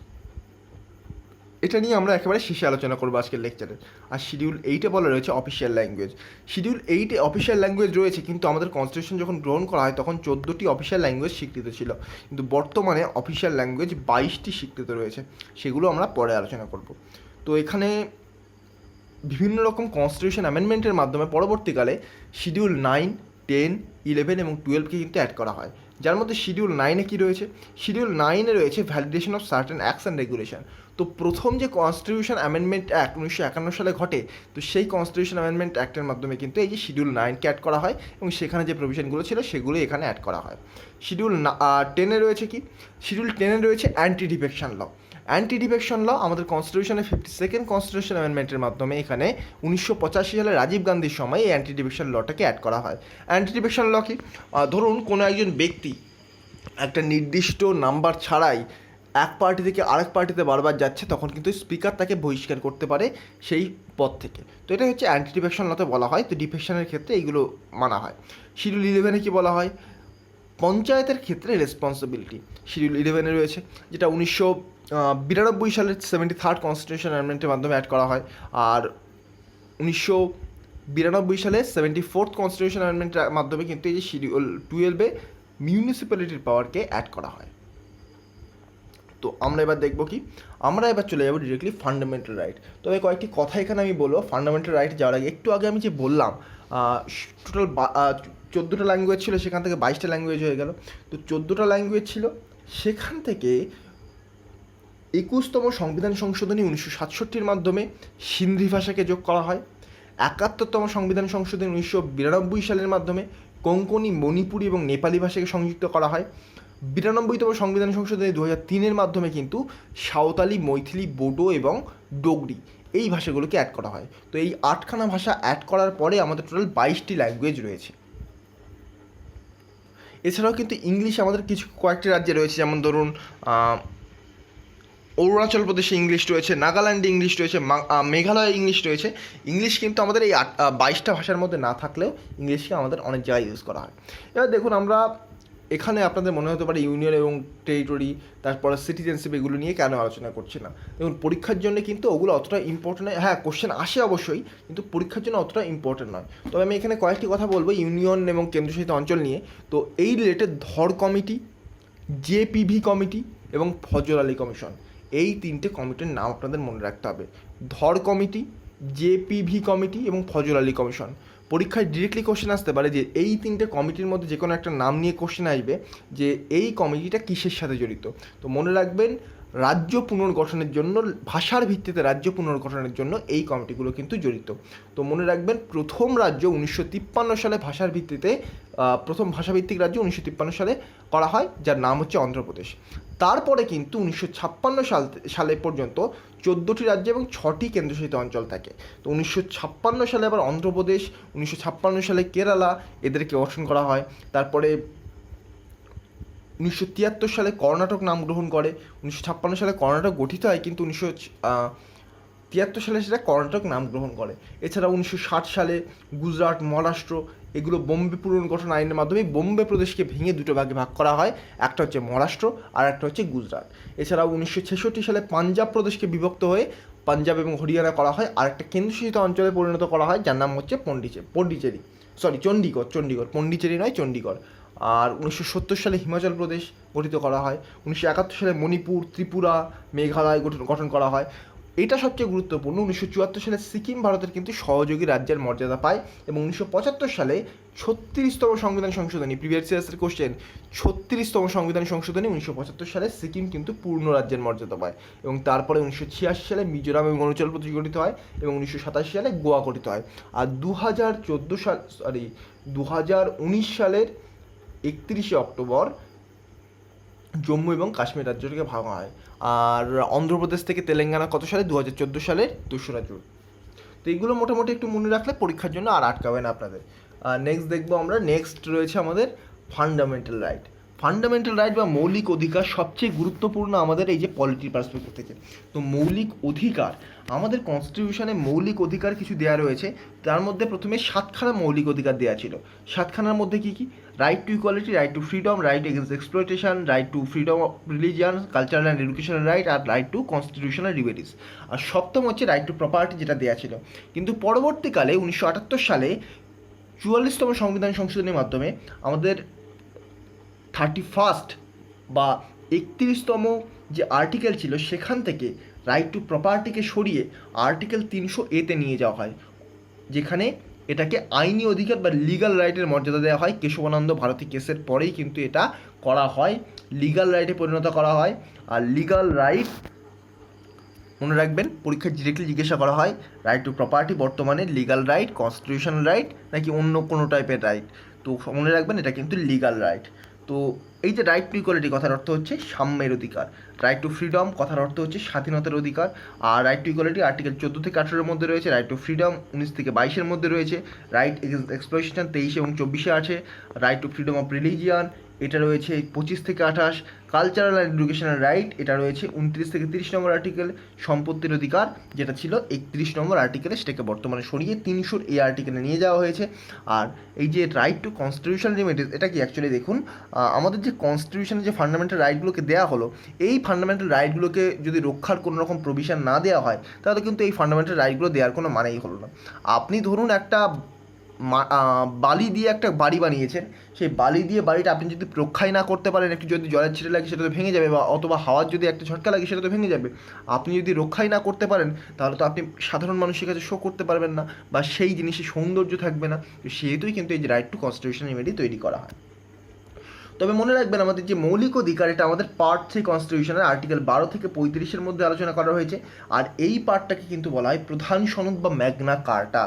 S1: এটা নিয়ে আমরা একেবারে শেষে আলোচনা করবো আজকের লেকচারে। আর শিডিউল 8-এ বলা রয়েছে অফিসিয়াল ল্যাঙ্গুয়েজ। শিডিউল 8-এ অফিসিয়াল ল্যাঙ্গুয়েজ রয়েছে, কিন্তু আমাদের কনস্টিটিউশন যখন গ্রহণ করা হয় তখন 14টি অফিসিয়াল ল্যাঙ্গুয়েজ স্বীকৃত ছিল, কিন্তু বর্তমানে অফিসিয়াল ল্যাঙ্গুয়েজ 22টি স্বীকৃত রয়েছে, সেগুলো আমরা পরে আলোচনা করব। তো এখানে বিভিন্ন রকম কনস্টিটিউশন অ্যামেন্ডমেন্টের মাধ্যমে পরবর্তীকালে শিডিউল 9, 10, 11 এবং 12কে কিন্তু অ্যাড করা হয়। যার মধ্যে শিডিউল 9-এ কী রয়েছে? শিডিউল 9-এ রয়েছে validation of certain acts and regulation. তো প্রথম যে কনস্টিটিউশন অ্যামেন্ডমেন্ট অ্যাক্ট 1951 সালে ঘটে, তো সেই কনস্টিটিউশন অ্যামেন্ডমেন্ট অ্যাক্টের মাধ্যমে কিন্তু এই যে শিডিউল 9কে অ্যাড করা হয় এবং সেখানে যে প্রভিশনগুলো ছিল সেগুলো এখানে অ্যাড করা হয়। শিডিউল 10-এ রয়েছে কি? শিডিউল 10-এ রয়েছে anti defection law. Anti defection law আমাদের কনস্টিটিউশনের 52nd কনস্টিটিউশন অ্যামেন্ডমেন্টের মাধ্যমে এখানে 1985 সালে রাজীব গান্ধীর সময় এই অ্যান্টি ডিফেকশন লটাকে অ্যাড করা হয়। অ্যান্টি ডিফেকশন ল কি? ধরুন কোনো একজন ব্যক্তি একটা নির্দিষ্ট নাম্বার ছাড়াই এক পার্টি থেকে আরেক পার্টিতে বারবার যাচ্ছে, তখন কিন্তু স্পিকার তাকে বহিষ্কার করতে পারে সেই পদ থেকে। তো এটা হচ্ছে অ্যান্টি ডিফেকশন লতে বলা হয়। তো ডিফেকশনের ক্ষেত্রে এইগুলো মানা হয়। শিডিউল 11-এ কি বলা হয়? পঞ্চায়েতের ক্ষেত্রে রেসপন্সিবিলিটি। শিডিউল 11-এ রয়েছে, যেটা 1992 সালের 73rd কনস্টিটিউশন অ্যামেন্ডমেন্টের মাধ্যমে অ্যাড করা হয়। আর 1992 সালে 74th কনস্টিটিউশন অ্যামেন্ডমেন্টের মাধ্যমে কিন্তু এই যে শিডিউল 12-এ মিউনিসিপ্যালিটির পাওয়ারকে অ্যাড করা হয়। তো আমরা এবার দেখব কি? আমরা এবার চলে যাবো ডিরেক্টলি ফান্ডামেন্টাল রাইট। তবে কয়েকটি কথা এখানে আমি বলবো ফান্ডামেন্টাল রাইট যাওয়ার আগে। একটু আগে আমি যে বললাম টোটাল 14টা ল্যাঙ্গুয়েজ ছিল, সেখান থেকে 22টা ল্যাঙ্গুয়েজ হয়ে গেল। তো 14টা ল্যাঙ্গুয়েজ ছিল, সেখান থেকে 21তম সংবিধান সংশোধনী 1967-র মাধ্যমে সিন্ধি ভাষাকে যোগ করা হয়। 71তম সংবিধান সংশোধনী 1992 সালের মাধ্যমে কোঙ্কনি, মণিপুরি এবং নেপালি ভাষাকে সংযুক্ত করা হয়। 92তম সংবিধান সংশোধনী 2003-এর মাধ্যমে কিন্তু সাঁওতালি, মৈথিলি, বোডো এবং ডোগরি এই ভাষাগুলোকে অ্যাড করা হয়। তো এই 8খানা ভাষা অ্যাড করার পরে আমাদের টোটাল 22টি ল্যাঙ্গুয়েজ রয়েছে। এছাড়াও কিন্তু ইংলিশ আমাদের কয়েকটি রাজ্যে রয়েছে, যেমন ধরুন অরুণাচল প্রদেশে ইংলিশ রয়েছে, নাগাল্যান্ডে ইংলিশ রয়েছে, মেঘালয়ে ইংলিশ রয়েছে। ইংলিশ কিন্তু আমাদের এই 22টা ভাষার মধ্যে না থাকলেও ইংলিশকে আমাদের অনেক জায়গায় ইউজ করা হয়। এবার দেখুন, আমরা এখানে আপনাদের মনে হতে পারে ইউনিয়ন এবং টেরিটরি, তারপরে সিটিজেনশিপ, এগুলো নিয়ে কেন আলোচনা করছি না। দেখুন, পরীক্ষার জন্য কিন্তু ওগুলো অতটা ইম্পর্টেন্ট নয়। হ্যাঁ, কোশ্চেন আসে অবশ্যই, কিন্তু পরীক্ষার জন্য অতটা ইম্পর্টেন্ট নয়। তবে আমি এখানে কয়েকটি কথা বলবো ইউনিয়ন এবং কেন্দ্রশাসিত অঞ্চল নিয়ে। তো এই রিলেটেড ধর কমিটি, জেপিভি কমিটি এবং ফজল আলী কমিশন, এই 3টে কমিটির নাম আপনাদের মনে রাখতে হবে। ধর কমিটি, জেপিভি কমিটি এবং ফজল আলী কমিশন। পরীক্ষায় ডিরেক্টলি কোশ্চেন আসতে পারে যে এই 3টে কমিটির মধ্যে যে কোনো একটা নাম নিয়ে কোশ্চেন আসবে যে এই কমিটিটা কিসের সাথে জড়িত। তো মনে রাখবেন, রাজ্য পুনর্গঠনের জন্য, ভাষার ভিত্তিতে রাজ্য পুনর্গঠনের জন্য এই কমিটিগুলো কিন্তু জড়িত। তো মনে রাখবেন, প্রথম রাজ্য 1953 সালে ভাষার ভিত্তিতে, প্রথম ভাষাভিত্তিক রাজ্য 1953 সালে করা হয়, যার নাম হচ্ছে অন্ধ্রপ্রদেশ। তারপরে কিন্তু 1956 সালে পর্যন্ত 14টি রাজ্য এবং 6টি কেন্দ্রশাসিত অঞ্চল থাকে। তো 1956 সালে আবার অন্ধ্রপ্রদেশ, 1956 সালে কেরালা, এদেরকে গঠন করা হয়। তারপরে 1973 সালে কর্ণাটক নাম গ্রহণ করে। 1956 সালে কর্ণাটক গঠিত হয়, কিন্তু 1973 সালে সেটা কর্ণাটক নাম গ্রহণ করে। এছাড়া 1960 সালে গুজরাট, মহারাষ্ট্র, এগুলো বোম্বে পুনর্গঠন আইনের মাধ্যমে বোম্বে প্রদেশকে ভেঙে দুটো ভাগে ভাগ করা হয়। একটা হচ্ছে মহারাষ্ট্র আর একটা হচ্ছে গুজরাট। এছাড়াও 1966 সালে পাঞ্জাব প্রদেশকে বিভক্ত হয়ে পাঞ্জাব এবং হরিয়ানা করা হয়, আর একটা কেন্দ্রশাসিত অঞ্চলে পরিণত করা হয়, যার নাম হচ্ছে চণ্ডীগড়, পন্ডিচেরি নয়, চণ্ডীগড়। আর 1970 সালে হিমাচল প্রদেশ গঠিত করা হয়। 1971 সালে মণিপুর, ত্রিপুরা, মেঘালয় গঠন করা হয়। এটা সবচেয়ে গুরুত্বপূর্ণ, 1974 সালে সিকিম ভারতের কিন্তু সহযোগী রাজ্যের মর্যাদা পায়, এবং 1975 সালে 36তম সংবিধান সংশোধনী, প্রিভিয়াস ইয়ার্সের কোশ্চেন, 36তম সংবিধান সংশোধনী 1975 সালে সিকিম কিন্তু পূর্ণ রাজ্যের মর্যাদা পায়। এবং তারপরে 1986 সালে মিজোরাম এবং অরুণাচল প্রদেশ গঠিত হয়, এবং 1987 সালে গোয়া গঠিত হয়। আর 2019 সালের 31শে অক্টোবর জম্মু এবং কাশ্মীর রাজ্যটিকে ভাঙা হয়। আর অন্ধ্রপ্রদেশ থেকে তেলেঙ্গানা কত সালে? 2014 সালের 2রা জুন। তো এইগুলো মোটামুটি একটু মনে রাখলে পরীক্ষার জন্য আর আটকাবে না আপনাদের। নেক্সট দেখবো আমরা, নেক্সট রয়েছে আমাদের ফান্ডামেন্টাল রাইট। ফান্ডামেন্টাল রাইট বা মৌলিক অধিকার সবচেয়ে গুরুত্বপূর্ণ আমাদের এই যে পলিটি পার্সপেক্টিভ থেকে। তো মৌলিক অধিকার আমাদের কনস্টিটিউশনে মৌলিক অধিকার কিছু দেওয়া রয়েছে, তার মধ্যে প্রথমে 7খানা মৌলিক অধিকার দেওয়া ছিল। 7খানার মধ্যে কী কী? Right to equality, right to freedom, right against exploitation, right to freedom of religion, cultural and educational right, আর রাইট টু কনস্টিটিউশনাল রিবেটিস। আর সপ্তম হচ্ছে রাইট টু প্রপার্টি, যেটা দেওয়া ছিল। কিন্তু পরবর্তীকালে 1978 সালে 44তম সংবিধান সংশোধনের মাধ্যমে আমাদের 31 বা 31তম যে আর্টিকেল ছিল সেখান থেকে রাইট টু প্রপার্টিকে সরিয়ে আর্টিকেল 300A নিয়ে যাওয়া হয়, যেখানে এটাকে আইনি অধিকার বা লিগাল রাইটের মর্যাদা দেওয়া হয়। কেশবানন্দ ভারতী কেসের পরেই কিন্তু এটা করা হয়, লিগাল রাইটে পরিণত করা হয়। আর লিগাল রাইট মনে রাখবেন, পরীক্ষায় ডিরেক্টলি জিজ্ঞাসা করা হয় রাইট টু প্রপার্টি বর্তমানে লিগাল রাইট, কনস্টিটিউশনাল রাইট নাকি অন্য কোনো টাইপের রাইট। তো মনে রাখবেন এটা কিন্তু লিগাল রাইট। তো এই যে রাইট টু ইকুয়ালিটি কথার অর্থ হচ্ছে সাম্যের অধিকার, রাইট টু ফ্রিডম কথার অর্থ হচ্ছে স্বাধীনতার অধিকার। আর রাইট টু ইকুয়ালিটি আর্টিকেল 14 থেকে 18-এর মধ্যে রয়েছে, রাইট টু ফ্রিডম 19 থেকে 22-এর মধ্যে রয়েছে, রাইট এগেন্স্ট এক্সপ্লয়টেশন 23 এবং 24-এ আছে, right to freedom of religion এটা রয়েছে 25 থেকে 28, কালচারাল অ্যান্ড এডুকেশনাল রাইট এটা রয়েছে 29 থেকে 30 নম্বর আর্টিকেল, সম্পত্তির অধিকার যেটা ছিল 31 নম্বর আর্টিকেলে সেটাকে বর্তমানে সরিয়ে 300A আর্টিকেলে নিয়ে যাওয়া হয়েছে। আর এই যে রাইট টু কনস্টিটিউশনাল রিমেডিস এটা কি অ্যাকচুয়ালি দেখুন, আমাদের যে কনস্টিটিউশনে যে ফান্ডামেন্টাল রাইটগুলোকে দেওয়া হলো, এই ফান্ডামেন্টাল রাইটগুলোকে যদি রক্ষার কোনো রকম প্রভিশন না দেওয়া হয় তাহলে কিন্তু এই ফান্ডামেন্টাল রাইটগুলো দেওয়ার কোনো মানেই হলো না। আপনি ধরুন একটা বালি দিয়ে একটা বাড়ি বানিয়েছেন, সেই বালি দিয়ে বাড়িটা আপনি যদি রক্ষাই না করতে পারেন, একটু যদি জলের ছিটে লাগে সেটা তো ভেঙে যাবে, বা অথবা হাওয়ার যদি একটা ঝটকা লাগে সেটা তো ভেঙে যাবে। আপনি যদি রক্ষাই না করতে পারেন তাহলে তো আপনি সাধারণ মানুষের কাছে শো করতে পারবেন না, বা সেই জিনিসের সৌন্দর্য থাকবে না। তো সেহেতুই কিন্তু এই যে রাইট টু কনস্টিটিউশন রেমেডি তৈরি করা হয়। তবে মনে রাখবেন আমাদের যে মৌলিক অধিকার এটা আমাদের পার্ট 3 কনস্টিটিউশনের আর্টিকেল 12 থেকে 35-এর মধ্যে আলোচনা করা হয়েছে। আর এই পার্টটাকে কিন্তু বলা হয় প্রধান সনদ বা ম্যাগনা কার্টা।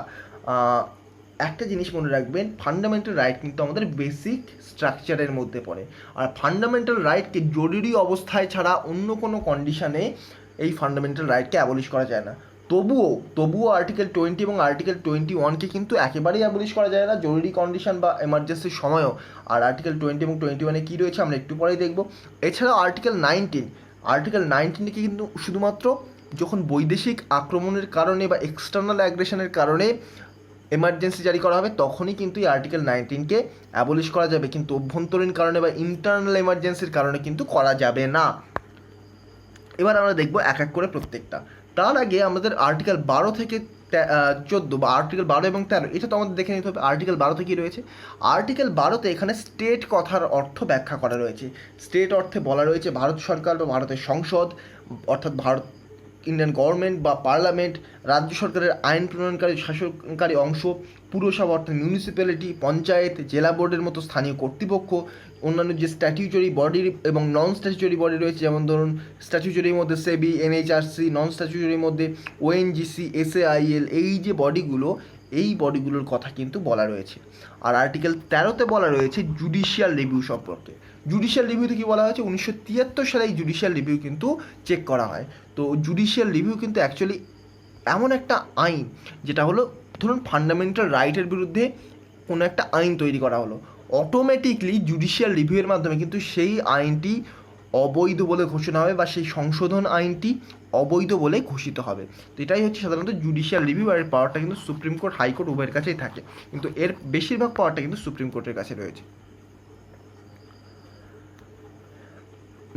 S1: একটা জিনিস মনে রাখবেন, ফান্ডামেন্টাল রাইট কিন্তু আমাদের বেসিক স্ট্রাকচারের মধ্যে পড়ে। আর ফান্ডামেন্টাল রাইটকে জরুরি অবস্থায় ছাড়া অন্য কোনো কন্ডিশনে এই ফান্ডামেন্টাল রাইটকে অ্যাবলিশ করা যায় না। তবুও আর্টিকেল 20 এবং আর্টিকেল 21কে কিন্তু একেবারেই অ্যাবলিশ করা যায় না জরুরি কন্ডিশন বা এমার্জেন্সির সময়ও। আর আর্টিকেল 20 এবং 21-এ কী রয়েছে আমরা একটু পরেই দেখব। এছাড়াও আর্টিকেল 19কে কিন্তু শুধুমাত্র যখন বৈদেশিক আক্রমণের কারণে বা এক্সটার্নাল অ্যাগ্রেশনের কারণে এমার্জেন্সি জারি করা হবে তখনই কিন্তু এই আর্টিকেল 19কে অ্যাবলিশ করা যাবে, কিন্তু অভ্যন্তরীণ কারণে বা ইন্টারনাল এমার্জেন্সির কারণে কিন্তু করা যাবে না। এবার আমরা দেখব এক এক করে প্রত্যেকটা। তার আগে আমাদের আর্টিকেল 12 থেকে 14 বা আর্টিকেল 12 এবং 13 এটা তো আমাদের দেখে নিতে হবে। আর্টিকেল 12-তে কী রয়েছে? আর্টিকেল 12-তে এখানে স্টেট কথার অর্থ ব্যাখ্যা করা রয়েছে। স্টেট অর্থে বলা রয়েছে ভারত সরকার বা ভারতের সংসদ, অর্থাৎ ভারত ইন্ডিয়ান গভর্নমেন্ট বা পার্লামেন্ট, রাজ্য সরকারের আইন প্রণয়নকারী শাসনকারী অংশ, পুরসভা অর্থাৎ মিউনিসিপ্যালিটি, পঞ্চায়েত, জেলা বোর্ডের মতো স্থানীয় কর্তৃপক্ষ, অন্যান্য যে স্ট্যাটিউটরি বডি এবং নন স্ট্যাটিউটরি বডি রয়েছে, যেমন ধরুন স্ট্যাটিউটরির মধ্যে সেবি, এনএইচআরসি, নন স্ট্যাটিউটরির মধ্যে ওএনজিসি, এসএআইএল, এই যে বডিগুলো, এই বডিগুলোর কথা কিন্তু বলা রয়েছে। আর আর্টিকেল 13-তে বলা রয়েছে জুডিশিয়াল রিভিউ সম্পর্কে। জুডিশিয়াল রিভিউতে কী বলা হয়েছে? 1973 সালে এই জুডিশিয়াল রিভিউ কিন্তু চেক করা হয়। তো জুডিশিয়াল রিভিউ কিন্তু অ্যাকচুয়ালি এমন একটা আইন যেটা হলো, ধরুন ফান্ডামেন্টাল রাইটের বিরুদ্ধে কোনো একটা আইন তৈরি করা হলো, অটোমেটিকলি জুডিশিয়াল রিভিউয়ের মাধ্যমে কিন্তু সেই আইনটি অবৈধ বলে ঘোষণা হবে বা সেই সংশোধন আইনটি অবৈধ বলে ঘোষিত হবে। তো এটাই হচ্ছে সাধারণত জুডিশিয়াল রিভিউ। আর এর পাওয়ারটা কিন্তু সুপ্রিম কোর্ট, হাইকোর্ট উভয়ের কাছেই থাকে, কিন্তু এর বেশিরভাগ পাওয়ারটা কিন্তু সুপ্রিম কোর্টের কাছে রয়েছে।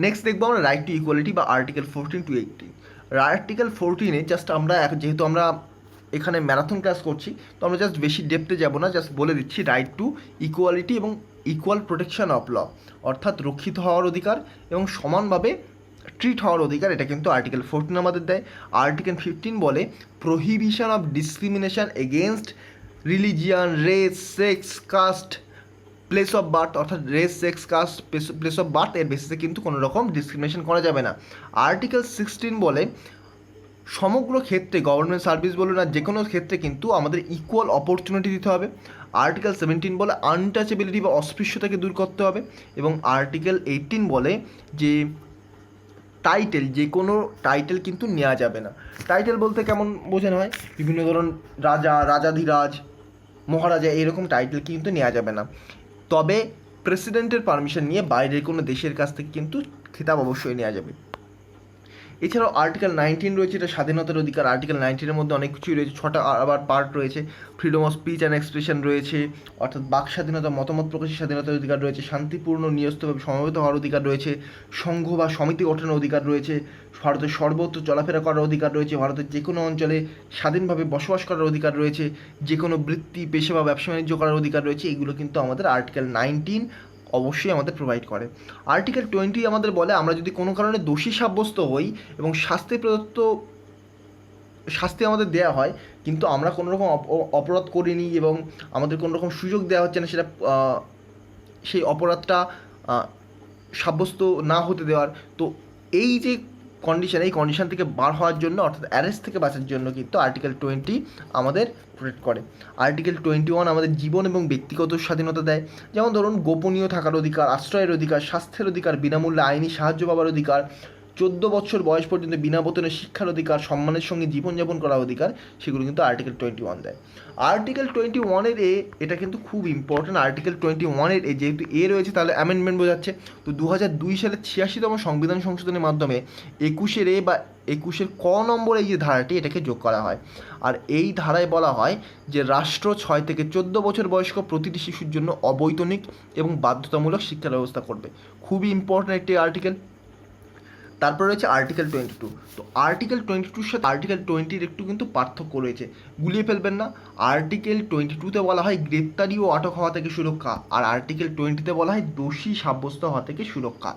S1: নেক্সট দেখবো আমরা রাইট টু ইকুয়ালিটি বা আর্টিকেল 14 to 18। আর্টিকেল 14-এ জাস্ট আমরা যেহেতু আমরা এখানে ম্যারাথন ক্লাস করছি তো আমরা জাস্ট বেশি ডেপথে যাব না, জাস্ট বলে দিচ্ছি রাইট টু ইকুয়ালিটি এবং ইকুয়াল প্রোটেকশন অফ ল, অর্থাৎ রক্ষিত হওয়ার অধিকার এবং সমানভাবে ট্রিট হওয়ার অধিকার, এটা কিন্তু আর্টিকেল 14 আমাদের দেয়। আর্টিকেল 15 বলে prohibition of discrimination against religion, race, sex, caste, place of birth, অর্থাৎ race, sex, caste, place of birth এর বেসিসে কিন্তু কোনো রকম ডিসক্রিমিনেশন করা যাবে না। আর্টিকেল 16 বলে সমগ্র ক্ষেত্রে গভর্নমেন্ট সার্ভিস বলুন আর যে কোনো ক্ষেত্রে কিন্তু আমাদের ইকুয়াল অপরচুনিটি দিতে হবে। আর্টিকেল 17 বলে আনটাচেবিলিটি বা অস্পৃশ্যতাকে দূর করতে হবে। এবং আর্টিকেল 18 বলে যে টাইটেল, যে কোনো টাইটেল কিন্তু নেওয়া যাবে না। টাইটেল বলতে কেমন বোঝানো হয়? বিভিন্ন ধরুন রাজা, রাজাধিরাজ, মহারাজা, এরকম টাইটেল কিন্তু নেওয়া যাবে না। তবে প্রেসিডেন্টের পারমিশন নিয়ে বাইরের কোনো দেশের কাছ থেকে কিন্তু খেতাব অবশ্যই নেওয়া যাবে। এছাড়াও আর্টিকেল 19 রয়েছে, এটা স্বাধীনতার অধিকার। আর্টিকেল 19-এর মধ্যে অনেক কিছুই রয়েছে, 6টা আবার পার্ট রয়েছে। Freedom of speech and expression রয়েছে, অর্থাৎ বাক স্বাধীনতা, মতামত প্রকাশের স্বাধীনতার অধিকার রয়েছে। শান্তিপূর্ণ নিরস্ত্রভাবে সমবেত হওয়ার অধিকার রয়েছে। সংঘ বা সমিতি গঠনের অধিকার রয়েছে। ভারতের সর্বত্র চলাফেরা করার অধিকার রয়েছে। ভারতের যে কোনো অঞ্চলে স্বাধীনভাবে বসবাস করার অধিকার রয়েছে। যে কোনো বৃত্তি, পেশা বা ব্যবসা বাণিজ্য করার অধিকার রয়েছে। এগুলো কিন্তু আমাদের আর্টিকেল 19 অবশ্যই আমাদের প্রোভাইড করে। আর্টিকেল 20 আমাদের বলে আমরা যদি কোনো কারণে দোষী সাব্যস্ত হই এবং শাস্তি আমাদের দেওয়া হয়, কিন্তু আমরা কোনো রকম অপরাধ করিনি এবং আমাদের কোনো রকম সুযোগ দেওয়া হচ্ছে না সেটা সেই অপরাধটা সাব্যস্ত না হতে দেওয়ার, তো এই যে এই কন্ডিশন থেকে বার হওয়ার জন্য, অর্থাৎ অ্যারেস্ট থেকে বাঁচার জন্য কিন্তু আর্টিকেল 20 আমাদের প্রোটেক্ট করে। আর্টিকেল 21 আমাদের জীবন এবং ব্যক্তিগত স্বাধীনতা দেয়। যেমন ধরুন, গোপনীয় থাকার অধিকার, আশ্রয়ের অধিকার, স্বাস্থ্যের অধিকার, বিনামূল্যে আইনি সাহায্য পাওয়ার অধিকার, 14 বছর বয়স পর্যন্ত বিনা বেতনে শিক্ষার অধিকার, সম্মানের সঙ্গে জীবনযাপন করার অধিকার, সেগুলো কিন্তু আর্টিকেল 21 দেয়। আর্টিকেল 21-এর এটা কিন্তু খুব ইম্পর্টেন্ট। আর্টিকেল 21-এর যেহেতু রয়েছে, তাহলে অ্যামেন্ডমেন্ট বোঝাচ্ছে। তো 2002 সালের 86তম সংবিধান সংশোধনের মাধ্যমে 21-এর বা 21-এর ক নম্বর এই যে ধারাটি, এটাকে যোগ করা হয়। আর এই ধারায় বলা হয় যে রাষ্ট্র 6 থেকে 14 বছর বয়স্ক প্রতিটি শিশুর জন্য অবৈতনিক এবং বাধ্যতামূলক শিক্ষা ব্যবস্থা করবে। খুবই ইম্পর্টেন্ট একটি আর্টিকেল। তারপর রয়েছে আর্টিকেল 22। তো আর্টিকেল 22-র সাথে আর্টিকেল 20-র একটু কিন্তু পার্থক্য রয়েছে, গুলিয়ে ফেলবেন না। আর্টিকেল 22-তে বলা হয় গ্রেপ্তারি ও আটক হওয়া থেকে সুরক্ষা, আর আর্টিকেল 20-তে বলা হয় দোষী সাব্যস্ত হওয়া থেকে সুরক্ষা।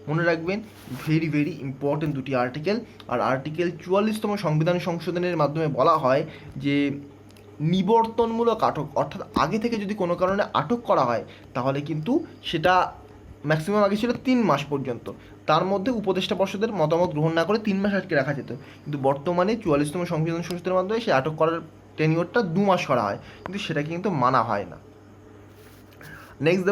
S1: মনে রাখবেন, ভেরি ভেরি ইম্পর্টেন্ট দুটি আর্টিকেল। আর আর্টিকেল 44তম সংবিধান সংশোধনের মাধ্যমে বলা হয় যে নিবর্তনমূলক আটক, অর্থাৎ আগে থেকে যদি কোনো কারণে আটক করা হয় তাহলে কিন্তু সেটা ম্যাক্সিমাম আগে ছিল 3 মাস পর্যন্ত, তার মধ্যে উপদেষ্টা পর্ষদের মতামত গ্রহণ না করে 3 মাস আটকে রাখা যেত। কিন্তু বর্তমানে 44তম সংবিধান সংশোধনের মাধ্যমে সেই আটক করার টেনিওরটা 2 মাস করা হয়, কিন্তু সেটাকে কিন্তু মানা হয় না। নেক্সট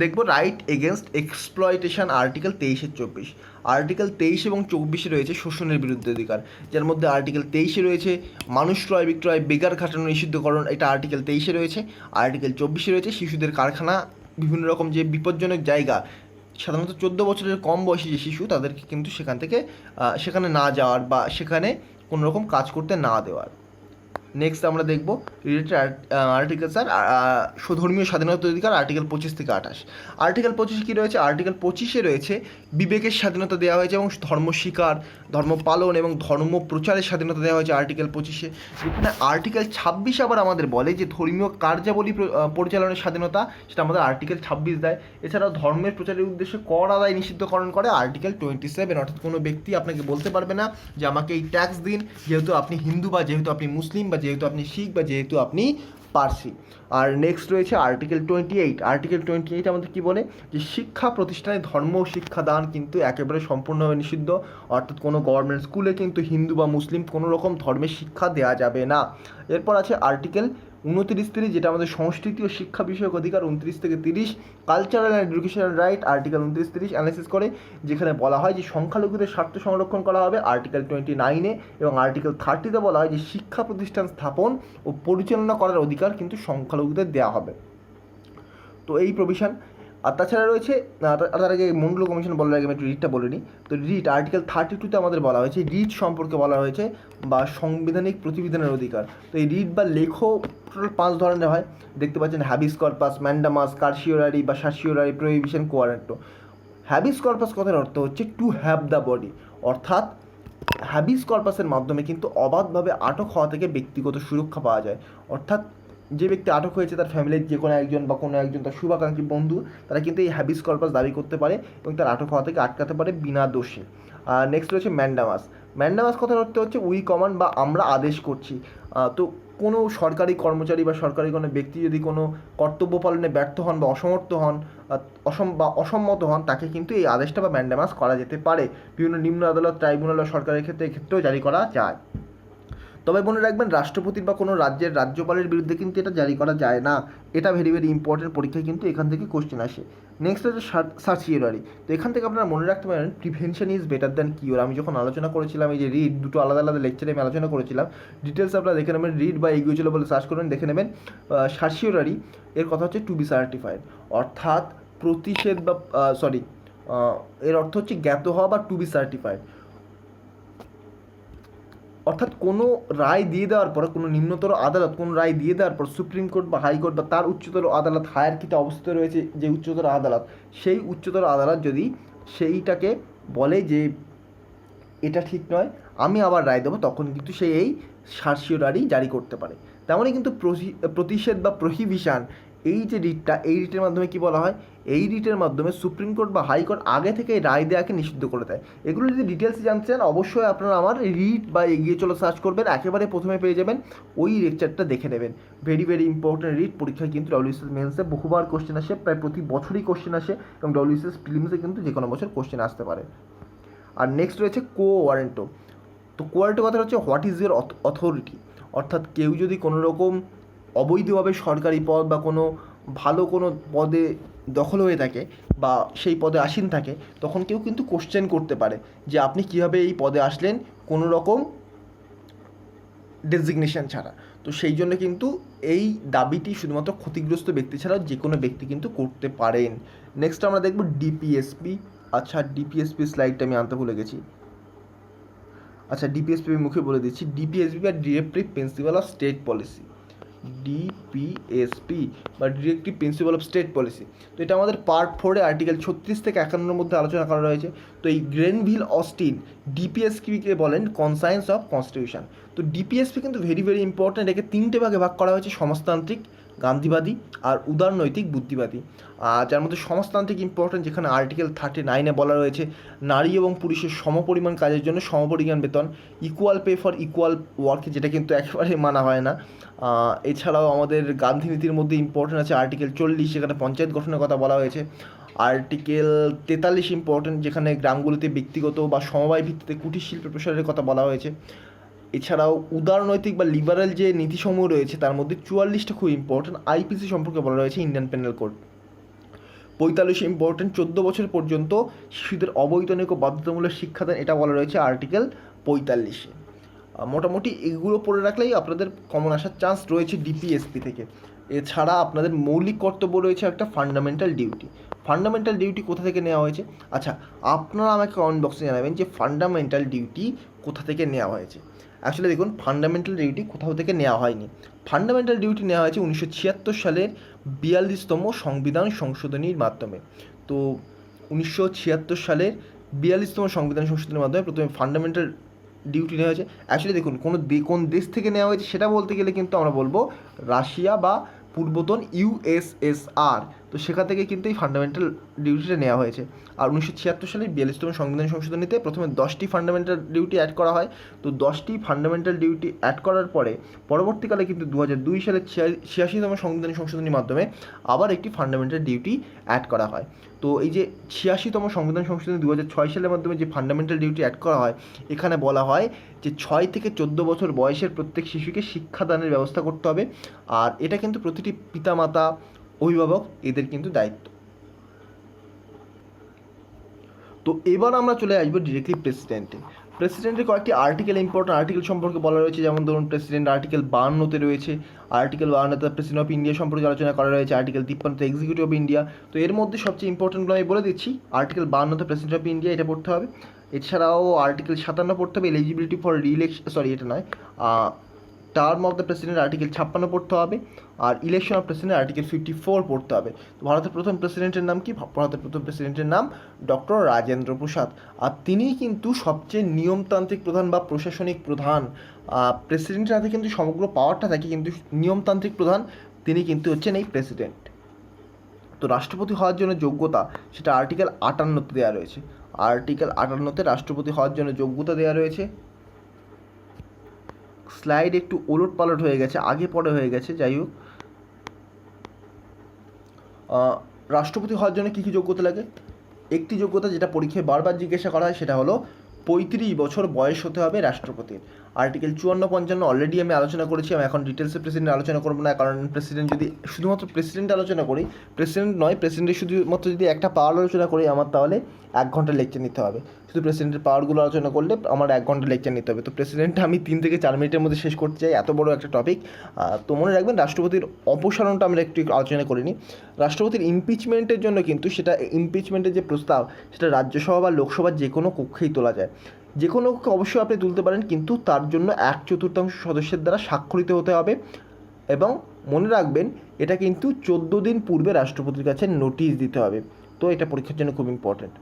S1: দেখবো right against exploitation, article 23-24। Article 23 এবং 24-এ রয়েছে শোষণের বিরুদ্ধে অধিকার, যার মধ্যে আর্টিকেল 23-এ রয়েছে মানুষ ক্রয় বিক্রয়, বেকার খাটানো নিষিদ্ধকরণ, এটা আর্টিকেল 23-এ রয়েছে। আর্টিকেল 24-এ রয়েছে শিশুদের কারখানা, বিভিন্ন রকম যে বিপজ্জনক জায়গা, সাধারণত 14 বছরের কম বয়সী যে শিশু, তাদেরকে কিন্তু সেখানে না যাওয়ার বা সেখানে কোনো রকম কাজ করতে না দেওয়ার। নেক্সট আমরা দেখব রিলেটেড আর্টিকেল ধর্মীয় স্বাধীনতার অধিকার, আর্টিকেল 25 থেকে 28। আর্টিকেল 25 কী রয়েছে? আর্টিকেল 25-এ রয়েছে বিবেকের স্বাধীনতা দেওয়া হয়েছে এবং ধর্ম স্বীকার, ধর্ম পালন এবং ধর্ম প্রচারের স্বাধীনতা দেওয়া হয়েছে আর্টিকেল 25-এ। যেখানে আর্টিকেল 26 আবার আমাদের বলে যে ধর্মীয় কার্যাবলী পরিচালনের স্বাধীনতা, সেটা আমাদের আর্টিকেল 26 দেয়। এছাড়াও ধর্মের প্রচারের উদ্দেশ্যে কর আদায় নিষিদ্ধকরণ করে আর্টিকেল 27, অর্থাৎ কোনো ব্যক্তি আপনাকে বলতে পারবে না যে আমাকে এই ট্যাক্স দিন, যেহেতু আপনি হিন্দু বা যেহেতু আপনি মুসলিম বা যেহেতু আপনি শিখ বা যেহেতু আপনি পারসি। আর নেক্সট রয়েছে আর্টিকেল 28। আর্টিকেল 28 আমাদের কী বলে? যে শিক্ষা প্রতিষ্ঠানে ধর্ম শিক্ষাদান কিন্তু একেবারে সম্পূর্ণভাবে নিষিদ্ধ, অর্থাৎ কোনো গভর্নমেন্ট স্কুলে কিন্তু হিন্দু বা মুসলিম কোনো রকম ধর্মের শিক্ষা দেওয়া যাবে না। এরপর আছে আর্টিকেল 29-30, যেটা আমাদের সংস্কৃতি ও শিক্ষা বিষয়ক অধিকার, 29 থেকে 30। Cultural and educational right, article 29-30 analysis করে, যেখানে বলা হয় যে সংখ্যালঘুদের স্বার্থ সংরক্ষণ করা হবে আর্টিকেল 29-এ, এবং আর্টিকেল 30-তে বলা হয় যে শিক্ষা প্রতিষ্ঠান স্থাপন ও পরিচালনা করার অধিকার কিন্তু সংখ্যালঘুদের দেওয়া হবে। তো এই প্রভিশন। আর তাছাড়া রয়েছে, তার আগে মন্ডল কমিশন বলার আগে আমি একটু রিটটা বলে নিই। তো রিট আর্টিকেল 32-তে আমাদের বলা হয়েছে রিট সম্পর্কে বলা হয়েছে বা সাংবিধানিক প্রতিবিধানের অধিকার। তো এই রিট বা লেখো টোটাল 5 ধরনের হয়, দেখতে পাচ্ছেন হ্যাবিস কর্পাস, ম্যান্ডামাস, কার্সিওরারি বা সার্সিওরারি, প্রহিবিশন, কোয়ারেন্টো। হ্যাবিস কর্পাস কথার অর্থ হচ্ছে টু হ্যাভ দ্য বডি, অর্থাৎ হ্যাবিস কর্পাসের মাধ্যমে কিন্তু অবাধভাবে আটক হওয়া থেকে ব্যক্তিগত সুরক্ষা পাওয়া যায়। অর্থাৎ যে ব্যক্তি আটক হয়েছে তার ফ্যামিলির যে কোনো একজন বা কোনো একজন তার শুভাকাঙ্ক্ষী বন্ধু, তারা কিন্তু এই হ্যাবিস কর্পাস দাবি করতে পারে এবং তার আটক হওয়া থেকে আটকাতে পারে বিনা দোষে। নেক্সট রয়েছে ম্যান্ডামাস। ম্যান্ডামাস কথার অর্থ হচ্ছে উই কমান্ড বা আমরা আদেশ করছি। তো কোনো সরকারি কর্মচারী বা সরকারি কোনো ব্যক্তি যদি কোনো কর্তব্য পালনে ব্যর্থ হন বা অসমর্থ হন অসম্মত হন, তাকে কিন্তু এই আদেশটা বা ম্যান্ডামাস করা যেতে পারে। বিভিন্ন নিম্ন আদালত, ট্রাইব্যুনাল বা সরকারের ক্ষেত্রেও জারি করা যায়। তবে মনে রাখবেন, রাষ্ট্রপতির বা কোনো রাজ্যের রাজ্যপালের বিরুদ্ধে কিন্তু এটা জারি করা যায় না। এটা ভেরি ভেরি ইম্পর্টেন্ট, পরীক্ষায় কিন্তু এখান থেকে কোশ্চেন আসে। নেক্সট হচ্ছে সার্সিওরারি। তো এখান থেকে আপনারা মনে রাখতে পারেন prevention is better than cure. আমি যখন আলোচনা করেছিলাম এই যে রিড, দুটো আলাদা আলাদা লেকচারে আমি আলোচনা করেছিলাম, ডিটেলস আপনারা দেখে নেবেন, রিড বা এগিয়ে চলো বলে সার্চ করবেন, দেখে নেবেন। সার্সিওরারি এর কথা হচ্ছে টু বি সার্টিফাইড, অর্থাৎ প্রতিষেধ বা এর অর্থ হচ্ছে জ্ঞাত হওয়া বা টু বি সার্টিফাইড। অর্থাৎ কোনো রায় দিয়ে দেওয়ার পর, কোনো নিম্নতর আদালত কোনো রায় দিয়ে দেওয়ার পর সুপ্রিম কোর্ট বা হাইকোর্ট বা তার উচ্চতর আদালত, হায়ারকিতে অবস্থিত রয়েছে যে উচ্চতর আদালত, সেই উচ্চতর আদালত যদি সেইটাকে বলে যে এটা ঠিক নয়, আমি আবার রায় দেবো, তখন কিন্তু সে এই সার্সিওরারি জারি করতে পারে। তেমনই কিন্তু প্রতিষেধ বা প্রহিবিশন, এই যে রিটটা, এই রিটের মাধ্যমে কি বলা হয়, এই রিটের মাধ্যমে সুপ্রিম কোর্ট বা হাইকোর্ট আগে থেকে রায় দেওয়াকে নিষিদ্ধ করে দেয়। এগুলো যদি ডিটেলসে জানতে চান অবশ্যই আপনারা আমার রিট বা এগিয়ে চলো সার্চ করবেন, একেবারে প্রথমে পেয়ে যাবেন, ওই লেকচারটা দেখে নেবেন। ভেরি ভেরি ইম্পর্টেন্ট রিট, পরীক্ষায় কিন্তু ডব্লিউবিসিএস মেন্সে বহুবার কোশ্চেন আসে, প্রায় প্রতি বছরই কোশ্চেন আসে, এবং ডব্লিউবিসিএস প্রিলিমসে কিন্তু যে কোনো বছর কোশ্চেন আসতে পারে। আর নেক্সট রয়েছে কো ওয়ারেন্টো। তো কো ওয়ারেন্টো কথা হচ্ছে হোয়াট ইজ ইউর অথরিটি, অর্থাৎ কেউ যদি কোনো রকম অবৈধভাবে সরকারি পদ বা কোনো ভালো কোনো পদে দখল হয়ে থাকে বা সেই পদে আসীন থাকে, তখন কেউ কিন্তু কোশ্চেন করতে পারে যে আপনি কীভাবে এই পদে আসলেন কোনো রকম ডেজিগনেশন ছাড়া। তো সেই জন্য কিন্তু এই দাবিটি শুধুমাত্র ক্ষতিগ্রস্ত ব্যক্তি ছাড়াও যে কোনো ব্যক্তি কিন্তু করতে পারেন। নেক্সট আমরা দেখব ডিপিএসপি। আচ্ছা, ডিপিএসপি স্লাইডটা আমি আনতে ভুলে গেছি। আচ্ছা, ডিপিএসপি আমি মুখে বলে দিচ্ছি। ডিপিএসপি বা directive principle of state policy, DPSP বা directive principle of state policy. তো এটা আমাদের পার্ট 4-এ আর্টিকেল 36 থেকে 51-এর মধ্যে আলোচনা করা রয়েছে। তো এই গ্রেনভিল অস্টিন ডিপিএসপিকে বলেন কনসায়েন্স অফ কনস্টিটিউশন। তো ডিপিএসপি কিন্তু ভেরি ভেরি ইম্পর্ট্যান্ট। একে 3টে ভাগে ভাগ করা হয়েছে, সমাজতান্ত্রিক, গান্ধীবাদী আর উদারনৈতিক বুদ্ধিবাদী। যার মধ্যে সমাজতান্ত্রিক ইম্পর্ট্যান্ট, যেখানে আর্টিকেল 39-এ বলা রয়েছে নারী এবং পুরুষের সমপরিমাণ কাজের জন্য সমপরিমাণ বেতন, equal pay for equal work, যেটা কিন্তু একেবারে মানা হয় না। এছাড়াও আমাদের গান্ধী নীতির মধ্যে ইম্পর্ট্যান্ট আছে আর্টিকেল 40, যেখানে পঞ্চায়েত গঠনের কথা বলা হয়েছে। আর্টিকেল 43 ইম্পর্ট্যান্ট, যেখানে গ্রামগুলিতে ব্যক্তিগত বা সমবায় ভিত্তিতে কুটির শিল্পের প্রসারের কথা বলা হয়েছে। এছাড়াও উদারনৈতিক বা লিবারেল যে নীতিসমূহ রয়েছে তার মধ্যে 44টা খুব ইম্পর্ট্যান্ট। আইপিসি সম্পর্কে বলা রয়েছে, ইন্ডিয়ান পেনাল কোড। 45 ইম্পর্ট্যান্ট, 14 বছর পর্যন্ত শিশুদের অবৈতনিক ও বাধ্যতামূলক শিক্ষাদান, এটা বলা রয়েছে আর্টিকেল 45-এ। মোটামুটি এগুলো পড়ে রাখলেই আপনাদের কমন আসার চান্স রয়েছে ডিপিএসপি থেকে। এছাড়া আপনাদের মৌলিক কর্তব্য রয়েছে একটা ফান্ডামেন্টাল ডিউটি। ফান্ডামেন্টাল ডিউটি কোথা থেকে নেওয়া হয়েছে? আচ্ছা, আপনারা আমাকে কমেন্ট বক্সে জানাবেন যে ফান্ডামেন্টাল ডিউটি কোথা থেকে নেওয়া হয়েছে। অ্যাকচুয়ালি দেখুন, ফান্ডামেন্টাল ডিউটি কোথাও থেকে নেওয়া হয়নি। ফান্ডামেন্টাল ডিউটি নেওয়া হয়েছে 1976 সালের 42তম সংবিধান সংশোধনীর মাধ্যমে। তো 1976 সালের 42তম সংবিধান সংশোধনের মাধ্যমে প্রথমে ফান্ডামেন্টাল ডিউটি নেওয়া হয়েছে। অ্যাকচুয়ালি দেখুন, কোন দেশ থেকে নেওয়া হয়েছে সেটা বলতে গেলে কিন্তু আমরা বলবো রাশিয়া বা পূর্বতন ইউএসএসআর। তো সেখান থেকে কিন্তু এই ফান্ডামেন্টাল ডিউটিটা নেওয়া হয়েছে। আর 1976 সালের 42তম সংবিধান সংশোধনীতে প্রথমে 10টি ফান্ডামেন্টাল ডিউটি অ্যাড করা হয়। তো 10টি ফান্ডামেন্টাল ডিউটি অ্যাড করার পরে পরবর্তীকালে কিন্তু 2002 সালের 86তম সংবিধান সংশোধনীর মাধ্যমে আবার একটি ফান্ডামেন্টাল ডিউটি অ্যাড করা হয়। তো এই যে 86তম সংবিধান সংশোধনী 2006 সালের মাধ্যমে যে ফান্ডামেন্টাল ডিউটি অ্যাড করা হয়, এখানে বলা হয় যে 6 থেকে 14 বছর বয়সের প্রত্যেক শিশুকে শিক্ষাদানের ব্যবস্থা করতে হবে। আর এটা কিন্তু প্রতিটি পিতামাতা, অভিভাবক, এদের কিন্তু দায়িত্ব। তো এবার আমরা চলে আসবো ডিরেক্টলি প্রেসিডেন্টে। প্রেসিডেন্টের কয়েকটি আর্টিকেল, ইম্পর্টেন্ট আর্টিকেল সম্পর্কে বলা রয়েছে। যেমন ধরুন, প্রেসিডেন্ট আর্টিকেল 52-তে রয়েছে। আর্টিকেল 52-তে প্রেসিডেন্ট অফ ইন্ডিয়া সম্পর্কে আলোচনা করা রয়েছে। আর্টিকেল 53-তে এক্সিকিউটিভ অফ ইন্ডিয়া। তো এর মধ্যে সবচেয়ে ইম্পর্টেন্টগুলো আমি বলে দিচ্ছি। আর্টিকেল 52-তে প্রেসিডেন্ট অফ ইন্ডিয়া, এটা পড়তে হবে। এছাড়াও আর্টিকেল 57 পড়তে হবে, এলিজিবিলিটি ফর রিইলেকশন, এটা নয়, term of the president, article 56 পড়তে হবে। আর ইলেকশন অফ প্রেসিডেন্ট, আর্টিকেল 54 পড়তে হবে। তো ভারতের প্রথম প্রেসিডেন্টের নাম কি? ভারতের প্রথম প্রেসিডেন্টের নাম ডক্টর রাজেন্দ্র প্রসাদ। আর তিনিই কিন্তু সবচেয়ে নিয়মতান্ত্রিক প্রধান বা প্রশাসনিক প্রধান। প্রেসিডেন্টের হাতে কিন্তু সমগ্র পাওয়ারটা থাকে, কিন্তু নিয়মতান্ত্রিক প্রধান তিনি কিন্তু হচ্ছেন এই প্রেসিডেন্ট। তো রাষ্ট্রপতি হওয়ার জন্য যোগ্যতা, সেটা আর্টিকেল 58-তে দেওয়া রয়েছে। আর্টিকেল 58-তে রাষ্ট্রপতি হওয়ার জন্য যোগ্যতা দেওয়া রয়েছে। স্লাইড একটু ওলট পালট হয়ে গেছে, আগে পরে হয়ে গেছে, যাই হোক। রাষ্ট্রপতি হওয়ার জন্য কী কী যোগ্যতা লাগে? একটি যোগ্যতা যেটা পরীক্ষায় বারবার জিজ্ঞাসা করা হয় সেটা হলো 35 বছর বয়স হতে হবে রাষ্ট্রপতির। আর্টিকেল 54-55 অলরেডি আমি আলোচনা করেছি। আমি এখন ডিটেলসে প্রেসিডেন্ট আলোচনা করবো না, কারণ প্রেসিডেন্ট যদি শুধুমাত্র প্রেসিডেন্ট আলোচনা করি, প্রেসিডেন্ট নয়, প্রেসিডেন্টের শুধুমাত্র যদি একটা পাওয়ার আলোচনা করি আমার তাহলে 1 ঘন্টা লেকচার নিতে হবে। শুধু প্রেসিডেন্টের পাওয়ারগুলো আলোচনা করলে আমার 1 ঘন্টা লেকচার নিতে হবে। তো প্রেসিডেন্টটা আমি 3 থেকে 4 মিনিটের মধ্যে শেষ করতে চাই, এত বড় একটা টপিক। তো মনে রাখবেন রাষ্ট্রপতির অপসারণটা আমরা একটু আলোচনা করিনি। রাষ্ট্রপতির ইমপিচমেন্টের জন্য কিন্তু সেটা ইমপিচমেন্টের যে প্রস্তাব সেটা রাজ্যসভা বা লোকসভার যে কোনো কক্ষেই তোলা যায়। যে কোনো কক্ষে অবশ্যই আপনি তুলতে পারেন, কিন্তু তার জন্য 1/4 সদস্যের দ্বারা স্বাক্ষরিত হতে হবে। এবং মনে রাখবেন এটা কিন্তু 14 দিন পূর্বে রাষ্ট্রপতির কাছে নোটিশ দিতে হবে। তো এটা পরীক্ষার জন্য খুব ইম্পর্ট্যান্ট।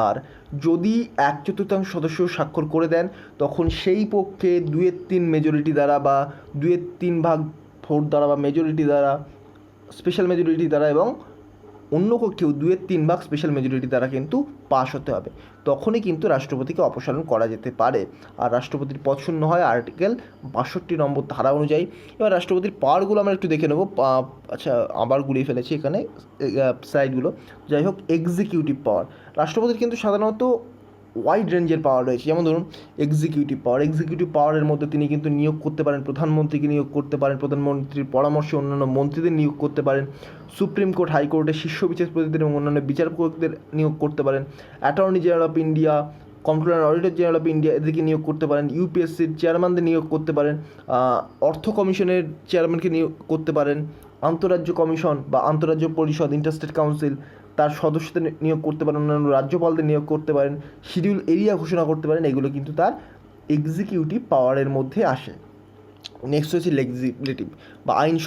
S1: আর যদি 1/4 সদস্য স্বাক্ষর করে দেন তখন সেই পক্ষে 2/3 মেজরিটি দ্বারা বা 2/3 ভাগ ভোট দ্বারা বা মেজরিটি দ্বারা, স্পেশাল মেজরিটি দ্বারা, এবং অন্য কেউ 2/3 ভাগ স্পেশাল মেজরিটি দ্বারা কিন্তু পাস হতে হবে। তখনই কিন্তু রাষ্ট্রপতিকে অপসারণ করা যেতে পারে। আর রাষ্ট্রপতির পদ শূন্য হয় আর্টিকেল 62 নম্বর ধারা অনুযায়ী। এবার রাষ্ট্রপতির পাওয়ারগুলো আমরা একটু দেখে নেব। আচ্ছা, আবার গুলিয়ে ফেলেছি এখানে স্লাইডগুলো। যাই হোক, এক্সিকিউটিভ পাওয়ার, রাষ্ট্রপতির কিন্তু সাধারণত ওয়াইড রেঞ্জের পাওয়ার রয়েছে। যেমন ধরুন এক্সিকিউটিভ পাওয়ারের মধ্যে তিনি কিন্তু নিয়োগ করতে পারেন, প্রধানমন্ত্রীকে নিয়োগ করতে পারেন, প্রধানমন্ত্রীর পরামর্শে অন্যান্য মন্ত্রীদের নিয়োগ করতে পারেন, সুপ্রিম কোর্ট, হাইকোর্টের শীর্ষ বিচারপতিদের এবং অন্যান্য বিচারপতিদের নিয়োগ করতে পারেন, attorney general of India, controller auditor general of India এদেরকে নিয়োগ করতে পারেন, ইউপিএসসির চেয়ারম্যানদের নিয়োগ করতে পারেন, অর্থ কমিশনের চেয়ারম্যানকে নিয়োগ করতে পারেন, আন্তঃরাজ্য কমিশন বা আন্তঃরাজ্য পরিষদ, ইন্টারস্টেট কাউন্সিল তার সদস্যদের নিয়োগ করতে পারেন, অন্যান্য রাজ্যপালদের নিয়োগ করতে পারেন, শিডিউল এরিয়া ঘোষণা করতে পারেন। এগুলো কিন্তু তার এক্সিকিউটিভ পাওয়ারের মধ্যে আসে। নেক্সট হচ্ছে লেজিসলেটিভ বা আইন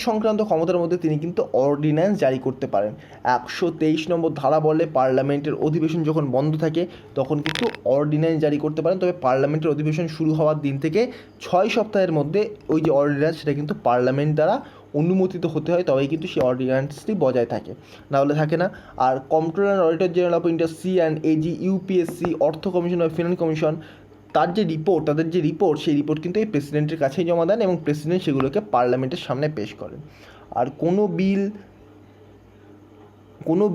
S1: সংক্রান্ত ক্ষমতার মধ্যে তিনি কিন্তু অর্ডিন্যান্স জারি করতে পারেন। 123 নম্বর ধারা বলে পার্লামেন্টের অধিবেশন যখন বন্ধ থাকে তখন কিন্তু অর্ডিন্যান্স জারি করতে পারেন। তবে পার্লামেন্টের অধিবেশন শুরু হওয়ার দিন থেকে 6 সপ্তাহের মধ্যে ওই যে অর্ডিন্যান্স সেটা কিন্তু পার্লামেন্ট দ্বারা অনুমোদিত হতে হয়, তবেই কিন্তু সেই অর্ডিন্যান্সটি বজায় থাকে, না হলে থাকে না। আর controller auditor general of India, C&AG, UPSC, অর্থ কমিশন বা ফিনান্স কমিশন, তাদের যে রিপোর্ট সেই রিপোর্ট কিন্তু এই প্রেসিডেন্টের কাছেই জমা দেন এবং প্রেসিডেন্ট সেগুলোকে পার্লামেন্টের সামনে পেশ করেন। আর কোনো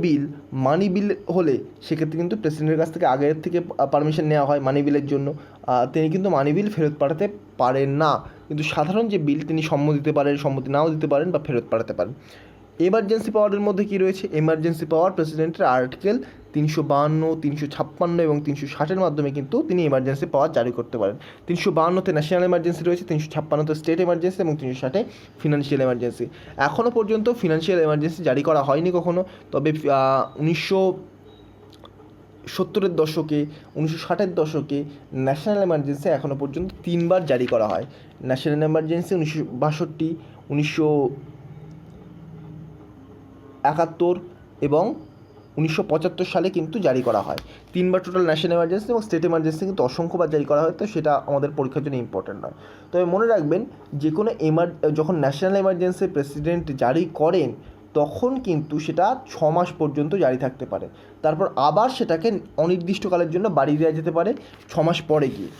S1: বিল মানি বিল হলে সেক্ষেত্রে কিন্তু প্রেসিডেন্টের কাছ থেকে আগের থেকে পারমিশন নেওয়া হয় মানি বিলের জন্য। তিনি কিন্তু মানি বিল ফেরত পাঠাতে পারেন না, কিন্তু সাধারণ যে বিল তিনি সম্মতি দিতে পারেন, সম্মতি নাও দিতে পারেন বা ফেরত পাঠাতে পারেন। এমার্জেন্সি পাওয়ারের মধ্যে কী রয়েছে? এমার্জেন্সি পাওয়ার প্রেসিডেন্টের আর্টিকেল 352, 356 এবং 360-এর মাধ্যমে কিন্তু তিনি এমার্জেন্সি পাওয়ার জারি করতে পারেন। 352-তে ন্যাশনাল এমার্জেন্সি রয়েছে, 356-তে স্টেট এমার্জেন্সি এবং 360-এ ফিনান্সিয়াল এমার্জেন্সি। এখনও পর্যন্ত ফিনান্সিয়াল এমার্জেন্সি জারি করা হয়নি কখনো, তবে 1970-এর দশকে, 1960-এর দশকে ন্যাশনাল এমার্জেন্সি এখনও পর্যন্ত 3 বার জারি করা হয়। ন্যাশনাল এমার্জেন্সি 1962, 1971 এবং 1975 সালে কিন্তু জারি করা হয়। 3 বার টোটাল ন্যাশনাল এমার্জেন্সি এবং স্টেট এমার্জেন্সি কিন্তু অসংখ্যবার জারি করা হয়, তো সেটা আমাদের পরীক্ষার জন্য ইম্পর্টেন্ট নয়। তবে মনে রাখবেন যে কোনো যখন ন্যাশনাল এমার্জেন্সি প্রেসিডেন্ট জারি করেন তখন কিন্তু সেটা 6 মাস পর্যন্ত জারি থাকতে পারে, তারপর আবার সেটাকে অনির্দিষ্টকালের জন্য বাড়িয়ে দেওয়া যেতে পারে 6 মাস পরে গিয়ে।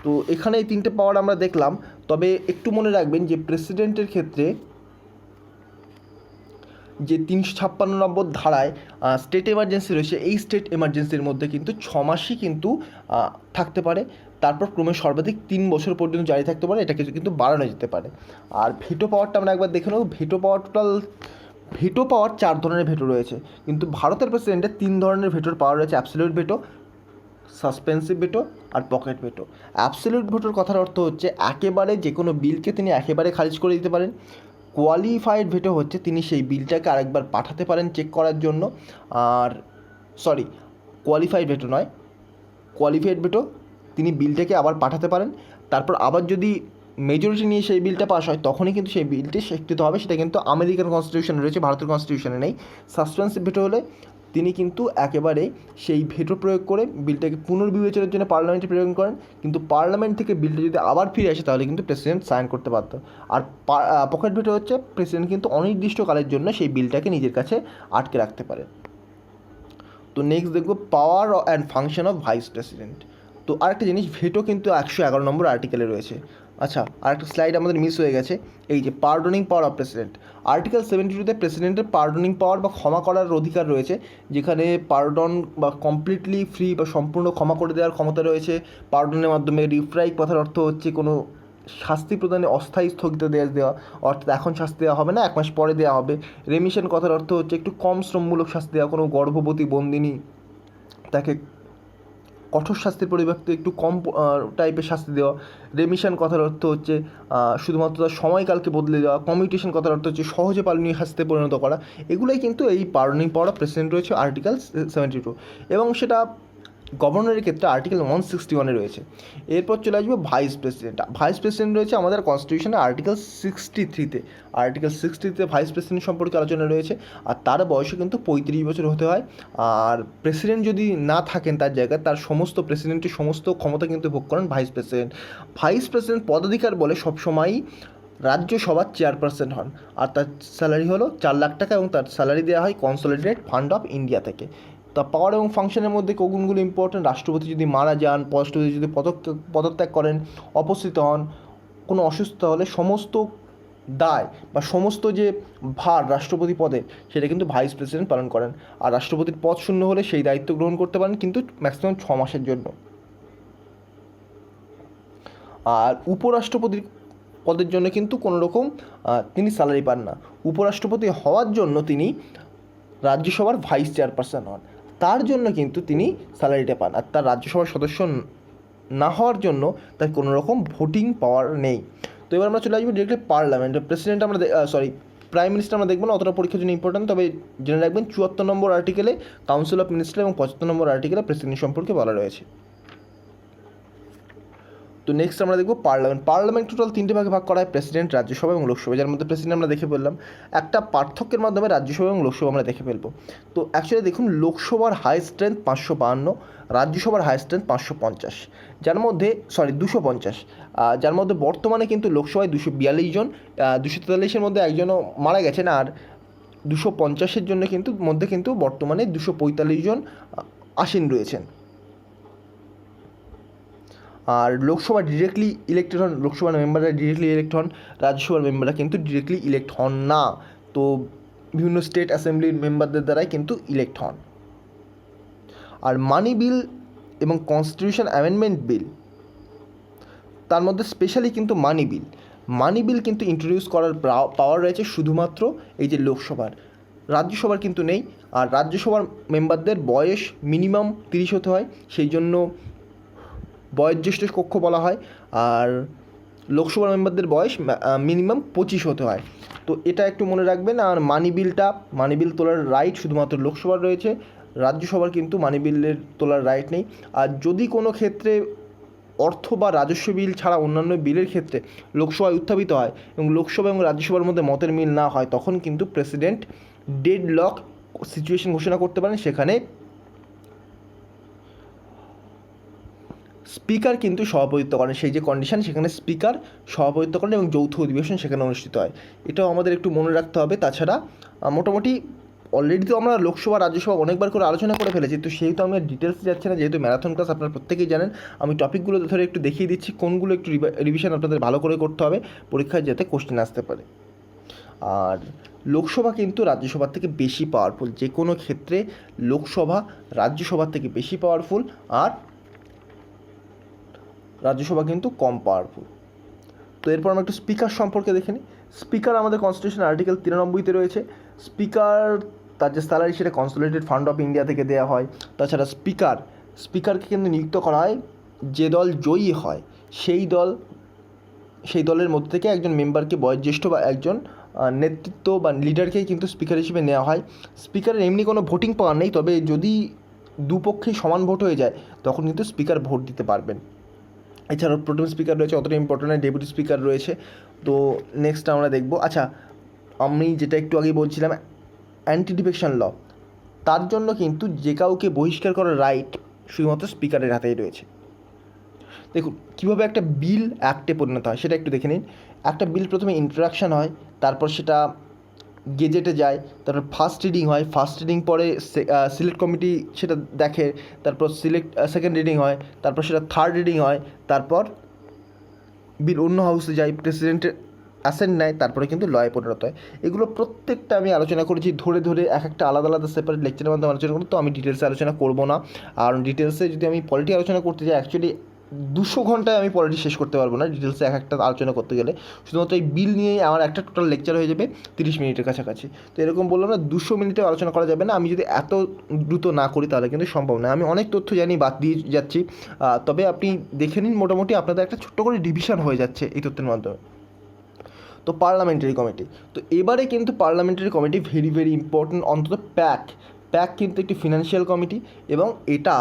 S1: তো এখানে এই 3টে পাওয়ার আমরা দেখলাম। তবে একটু মনে রাখবেন যে প্রেসিডেন্টের ক্ষেত্রে যে 356 নম্বর ধারায় স্টেট এমার্জেন্সি রয়েছে, এই স্টেট এমার্জেন্সির মধ্যে কিন্তু 6 মাসই কিন্তু থাকতে পারে, তারপর ক্রমে সর্বাধিক 3 বছর পর্যন্ত জারি থাকতে পারে, এটাকে কিন্তু বাড়ানো যেতে পারে। আর ভেটো পাওয়ারটা আমরা একবার দেখে নেব। ভেটো পাওয়ার 4 ধরনের ভেটো রয়েছে, কিন্তু ভারতের প্রেসিডেন্টের 3 ধরনের ভেটোর পাওয়ার রয়েছে: অ্যাবসলিউট ভেটো, সাসপেন্সিভ ভেটো আর পকেট ভেটো। অ্যাবসলিউট ভেটোর কথার অর্থ হচ্ছে একেবারে যে কোনো বিলকে তিনি একেবারে খারিজ করে দিতে পারেন। কোয়ালিফাইড ভেটো হচ্ছে তিনি সেই বিলটাকে আরেকবার পাঠাতে পারেন চেক করার জন্য। আর কোয়ালিফাইড ভেটো তিনি বিলটাকে আবার পাঠাতে পারেন, তারপর আবার যদি মেজরিটি নিয়ে সেই বিলটা পাস হয় তখনই কিন্তু সেই বিলটি স্বীকৃত হবে। সেটা কিন্তু আমেরিকান কনস্টিটিউশনে রয়েছে, ভারতের কনস্টিটিউশনে নেই। সাসপেন্সিভ ভেটো হলে তিনি কিন্তু একেবারে সেই ভেটো প্রয়োগ করে বিলটাকে পুনর্বিবেচনার জন্য পার্লামেন্টে প্রেরণ করেন, কিন্তু পার্লামেন্ট থেকে বিলটা যদি আবার ফিরে আসে তাহলে কিন্তু প্রেসিডেন্ট সাইন করতে বাধ্য। আর পকেট ভেটো হচ্ছে প্রেসিডেন্ট কিন্তু অনির্দিষ্টকালের জন্য সেই বিলটাকে নিজের কাছে আটকে রাখতে পারে। তো নেক্সট দেখব power and function of vice president. তো আরেকটা জিনিস, ভেটো কিন্তু 111 নম্বর আর্টিকেলে রয়েছে। আচ্ছা, আরেকটা স্লাইড আমাদের মিস হয়ে গেছে, এই যে pardoning power of president. Article 72-তে প্রেসিডেন্টের পার্ডনিং পাওয়ার বা ক্ষমা করার অধিকার রয়েছে, যেখানে পার্ডন বা কমপ্লিটলি ফ্রি বা সম্পূর্ণ ক্ষমা করে দেওয়ার ক্ষমতা রয়েছে। পার্ডনের মাধ্যমে রিফ্রাইক কথার অর্থ হচ্ছে কোনো শাস্তি প্রদানে অস্থায়ী স্থগিতাদেশ দেওয়া, অর্থাৎ এখন শাস্তি দেওয়া হবে না, 1 মাস পরে দেওয়া হবে। রেমিশন কথার অর্থ হচ্ছে একটু কম শ্রমমূলক শাস্তি দেওয়া, কোনো গর্ভবতী বন্দিনী তাকে কঠোর শাস্তির পরিবর্তে একটু কম টাইপের শাস্তি দেওয়া। রেমিশন কথার অর্থ হচ্ছে শুধুমাত্র তার সময়কালকে বদলে দেওয়া। কমিউটেশন কথার অর্থ হচ্ছে সহজে পালনীয় শাস্তিতে পরিণত করা। এগুলোই কিন্তু এই পার্ডনিং পাওয়ার অফ প্রেসিডেন্ট রয়েছে আর্টিকেল 72, এবং সেটা গভর্নরের ক্ষেত্রে আর্টিকেল 161 রয়েছে। এরপর চলে আসবে ভাইস প্রেসিডেন্ট। ভাইস প্রেসিডেন্ট রয়েছে আমাদের কনস্টিটিউশনে আর্টিকেল 63-তে। আর্টিকেল 63-তে ভাইস প্রেসিডেন্ট সম্পর্কে আলোচনা রয়েছে, আর তার বয়সও কিন্তু 35 বছর হতে হয়। আর প্রেসিডেন্ট যদি না থাকেন তার জায়গায়, তার সমস্ত প্রেসিডেন্টের সমস্ত ক্ষমতা কিন্তু ভোগ করেন ভাইস প্রেসিডেন্ট। ভাইস প্রেসিডেন্ট পদাধিকার বলে সবসময়ই রাজ্যসভার চেয়ারপারসন হন, আর তার স্যালারি হলো 4 লাখ টাকা, এবং তার স্যালারি দেওয়া হয় কনসলিডেটেড ফান্ড অফ ইন্ডিয়া থেকে। তা পাওয়ার এবং ফাংশনের মধ্যে কোনগুলো ইম্পর্টেন্ট? রাষ্ট্রপতি যদি মারা যান, রাষ্ট্রপতি যদি পদত্যাগ করেন, অপস্থিত হন, কোনো অসুস্থ হলে সমস্ত দায় বা সমস্ত যে ভার রাষ্ট্রপতি পদের, সেটা কিন্তু ভাইস প্রেসিডেন্ট পালন করেন। আর রাষ্ট্রপতির পদ শূন্য হলে সেই দায়িত্ব গ্রহণ করতে পারেন, কিন্তু ম্যাক্সিমাম 6 মাসের জন্য। আর উপরাষ্ট্রপতির পদের জন্য কিন্তু কোনো রকম তিনি স্যালারি পান না। উপরাষ্ট্রপতি হওয়ার জন্য তিনি রাজ্যসভার ভাইস চেয়ারপারসন হন, তার জন্য কিন্তু তিনি স্যালারিটা পান। আর তার রাজ্যসভার সদস্য না হওয়ার জন্য তার কোনো রকম ভোটিং পাওয়ার নেই। তো এবার আমরা চলে আসবো ডিরেক্টলি পার্লামেন্ট। প্রেসিডেন্ট আমরা প্রাইম মিনিস্টার আমরা দেখবো না, অতটা পরীক্ষার জন্য ইম্পর্টেন্ট, তবে জেনে রাখবেন 74 নম্বর আর্টিকেলে কাউন্সিল অফ মিনিস্টার এবং 75 নম্বর আর্টিকেলে প্রেসিডেন্ট সম্পর্কে বলা রয়েছে। তো নেক্সট আমরা দেখব পার্লামেন্ট। পার্লামেন্ট টোটাল 3টে ভাগে ভাগ করা হয়, প্রেসিডেন্ট, রাজ্যসভা এবং লোকসভা, যার মধ্যে প্রেসিডেন্ট আমরা দেখে ফেললাম। একটা পার্থক্যের মাধ্যমে রাজ্যসভা এবং লোকসভা আমরা দেখে ফেলবো। তো অ্যাকচুয়ালি দেখুন, লোকসভার হাই স্ট্রেংথ 552, রাজ্যসভার হাই স্ট্রেংথ 550, যার মধ্যে 250, যার মধ্যে বর্তমানে কিন্তু লোকসভায় 242 জন, 243-এর মধ্যে একজনও মারা গেছেন, আর 250-এর জন্য কিন্তু বর্তমানে 245 জন আসীন রয়েছেন। আর লোকসভা ডিরেক্টলি ইলেক্টেড হন, লোকসভার মেম্বাররা ডিরেক্টলি ইলেক্ট হন, রাজ্যসভার মেম্বাররা কিন্তু ডিরেক্টলি ইলেক্ট হন না। তো বিভিন্ন স্টেট অ্যাসেম্বলির মেম্বারদের দ্বারাই কিন্তু ইলেক্ট হন। আর মানি বিল এবং কনস্টিটিউশন অ্যামেন্ডমেন্ট বিল, তার মধ্যে স্পেশালি কিন্তু মানি বিল কিন্তু ইন্ট্রোডিউস করার পাওয়ার রয়েছে শুধুমাত্র এই যে লোকসভার, রাজ্যসভার কিন্তু নেই। আর রাজ্যসভার মেম্বারদের বয়স মিনিমাম 30 হতে হয়, সেই জন্য বয়োজ্যেষ্ঠ কক্ষ বলা হয়। আর লোকসভার মেম্বারদের বয়স মিনিমাম 25 হতে হয়। তো এটা একটু মনে রাখবেন। আর মানি বিল তোলার রাইট শুধুমাত্র লোকসভার রয়েছে, রাজ্যসভার কিন্তু মানি বিলের তোলার রাইট নেই। আর যদি কোনো ক্ষেত্রে অর্থ বা রাজস্ব বিল ছাড়া অন্যান্য বিলের ক্ষেত্রে লোকসভায় উত্থাপিত হয় এবং লোকসভা এবং রাজ্যসভার মধ্যে মতের মিল না হয়, তখন কিন্তু প্রেসিডেন্ট ডেডলক সিচুয়েশন ঘোষণা করতে পারেন। সেখানে স্পিকার কিন্তু সভাপতিত্ব করেন, সেই যে কন্ডিশন, সেখানে স্পিকার সভাপতিত্ব করেন এবং যৌথ অধিবেশন সেখানে অনুষ্ঠিত হয়। এটাও আমাদের একটু মনে রাখতে হবে। তাছাড়া মোটামুটি অলরেডি তো আমরা লোকসভা রাজ্যসভা অনেকবার করে আলোচনা করে ফেলেছি, তো সেহেতু আমি ডিটেলসে যাচ্ছি না, যেহেতু ম্যারাথন ক্লাস আপনারা প্রত্যেকেই জানেন। আমি টপিকগুলো ধরে একটু দেখিয়ে দিচ্ছি কোনগুলো একটু রিভিশন আপনাদের ভালো করে করতে হবে পরীক্ষায়, যাতে কোশ্চেন আসতে পারে। আর লোকসভা কিন্তু রাজ্যসভার থেকে বেশি পাওয়ারফুল, যে কোনো ক্ষেত্রে লোকসভা রাজ্যসভার থেকে বেশি পাওয়ারফুল, আর রাজ্যসভা কিন্তু কম পাওয়ারফুল। তো এরপর আমরা একটু স্পিকার সম্পর্কে দেখে নিই। স্পিকার আমাদের কনস্টিটিউশন আর্টিকেল 93-তে রয়েছে। স্পিকার, তার যে স্যালারি সেটা কনসলিডেটেড ফান্ড অফ ইন্ডিয়া থেকে দেওয়া হয়। তাছাড়া স্পিকারকে কিন্তু নিযুক্ত করা হয় যে দল জয়ী হয়, সেই দলের মধ্যে থেকে একজন মেম্বারকে, বয়োজ্যেষ্ঠ বা একজন নেতৃত্ব বা লিডারকেই কিন্তু স্পিকার হিসেবে নেওয়া হয়। স্পিকারের এমনি কোনো ভোটিং পাওয়ার নেই, তবে যদি দুপক্ষেই সমান ভোট হয়ে যায় তখন কিন্তু স্পিকার ভোট দিতে পারবেন। এছাড়াও প্রোটেম স্পিকার রয়েছে, অতটা ইম্পর্টেন্ট নয়, ডেপুটি স্পিকার রয়েছে। তো নেক্সট আমরা দেখব, আচ্ছা আমি যেটা একটু আগে বলছিলাম অ্যান্টি ডিফেকশন ল, তার জন্য কিন্তু যে কাউকে বহিষ্কার করার রাইট শুধুমাত্র স্পিকারের হাতেই রয়েছে। দেখুন কীভাবে একটা বিল অ্যাক্টে পরিণত হয় সেটা একটু দেখে নিন। একটা বিল প্রথমে ইন্ট্রোডাকশান হয়, তারপর সেটা গেজেটে যায়, তারপর ফার্স্ট রিডিং হয়, ফার্স্ট রিডিং পরে সিলেক্ট কমিটি সেটা দেখে, তারপর সেকেন্ড রিডিং হয়, তারপর সেটা থার্ড রিডিং হয়, তারপর বিল অন্য হাউসে যায়, প্রেসিডেন্টের অ্যাসেন্ট নেয়, তারপরে কিন্তু লয়ে পরিণত হয়। এগুলো প্রত্যেকটা আমি আলোচনা করেছি ধরে ধরে, এক একটা আলাদা আলাদা সেপারেট লেকচারের মাধ্যমে আলোচনা করবো, তো আমি ডিটেলসে আলোচনা করবো না। আর ডিটেলসে যদি আমি পলিটি আলোচনা করতে যাই, অ্যাকচুয়ালি 200 ঘন্টায় আমি পলিটি শেষ করতে পারবো না ডিটেলসে এক একটা আলোচনা করতে গেলে। শুধুমাত্র এই বিল নিয়েই আমার একটা টোটাল লেকচার হয়ে যাবে 30 মিনিটের কাছাকাছি। তো এরকম বললাম না, 200 মিনিটে আলোচনা করা যাবে না। আমি যদি এত দ্রুত না করি তাহলে কিন্তু সম্ভব না। আমি অনেক তথ্য জানি, বাদ দিয়ে যাচ্ছি, তবে আপনি দেখে নিন, মোটামুটি আপনাদের একটা ছোট্ট করে ডিভিশন হয়ে যাচ্ছে এই তথ্যের মাধ্যমে। তো পার্লামেন্টারি কমিটি, তো এবারে কিন্তু parliamentary committee very very important. অন্তত প্যাক কিন্তু একটি ফিনান্সিয়াল কমিটি, এবং এটা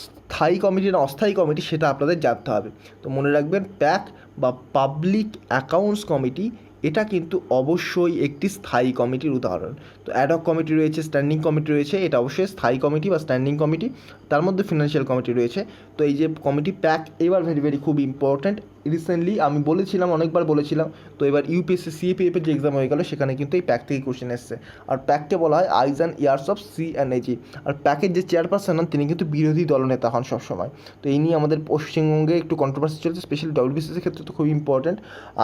S1: স্থায়ী কমিটি না অস্থায়ী কমিটি সেটা আপনাদের জানতে হবে। তো মনে রাখবেন, প্যাক বা পাবলিক অ্যাকাউন্টস কমিটি এটা কিন্তু অবশ্যই একটি স্থায়ী কমিটির উদাহরণ। তো অ্যাডহক কমিটি রয়েছে, স্ট্যান্ডিং কমিটি রয়েছে, এটা অবশ্যই স্থায়ী কমিটি বা স্ট্যান্ডিং কমিটি। তার মধ্যে ফিনান্সিয়াল কমিটি রয়েছে। তো এই যে কমিটি প্যাক এবার ভেরি ভেরি খুব ইম্পর্ট্যান্ট। রিসেন্টলি আমি বলেছিলাম, অনেকবার বলেছিলাম, তো এবার ইউপিএসসি সিএপিএফের যে এক্সাম হয়ে গেল সেখানে কিন্তু এই প্যাক থেকে কোশ্চেন এসছে। আর প্যাককে বলা হয় আইজ অ্যান্ড ইয়ার্স অফ সিএনএজি। আর প্যাকের যে চেয়ারপারসন হন তিনি কিন্তু বিরোধী দলনেতা হন সবসময়। তো এই নিয়ে আমাদের পশ্চিমবঙ্গে একটু কন্ট্রোভার্সি চলছে, স্পেশালি ডব্লিউবিসিসির ক্ষেত্রে তো খুব ইম্পর্ট্যান্ট।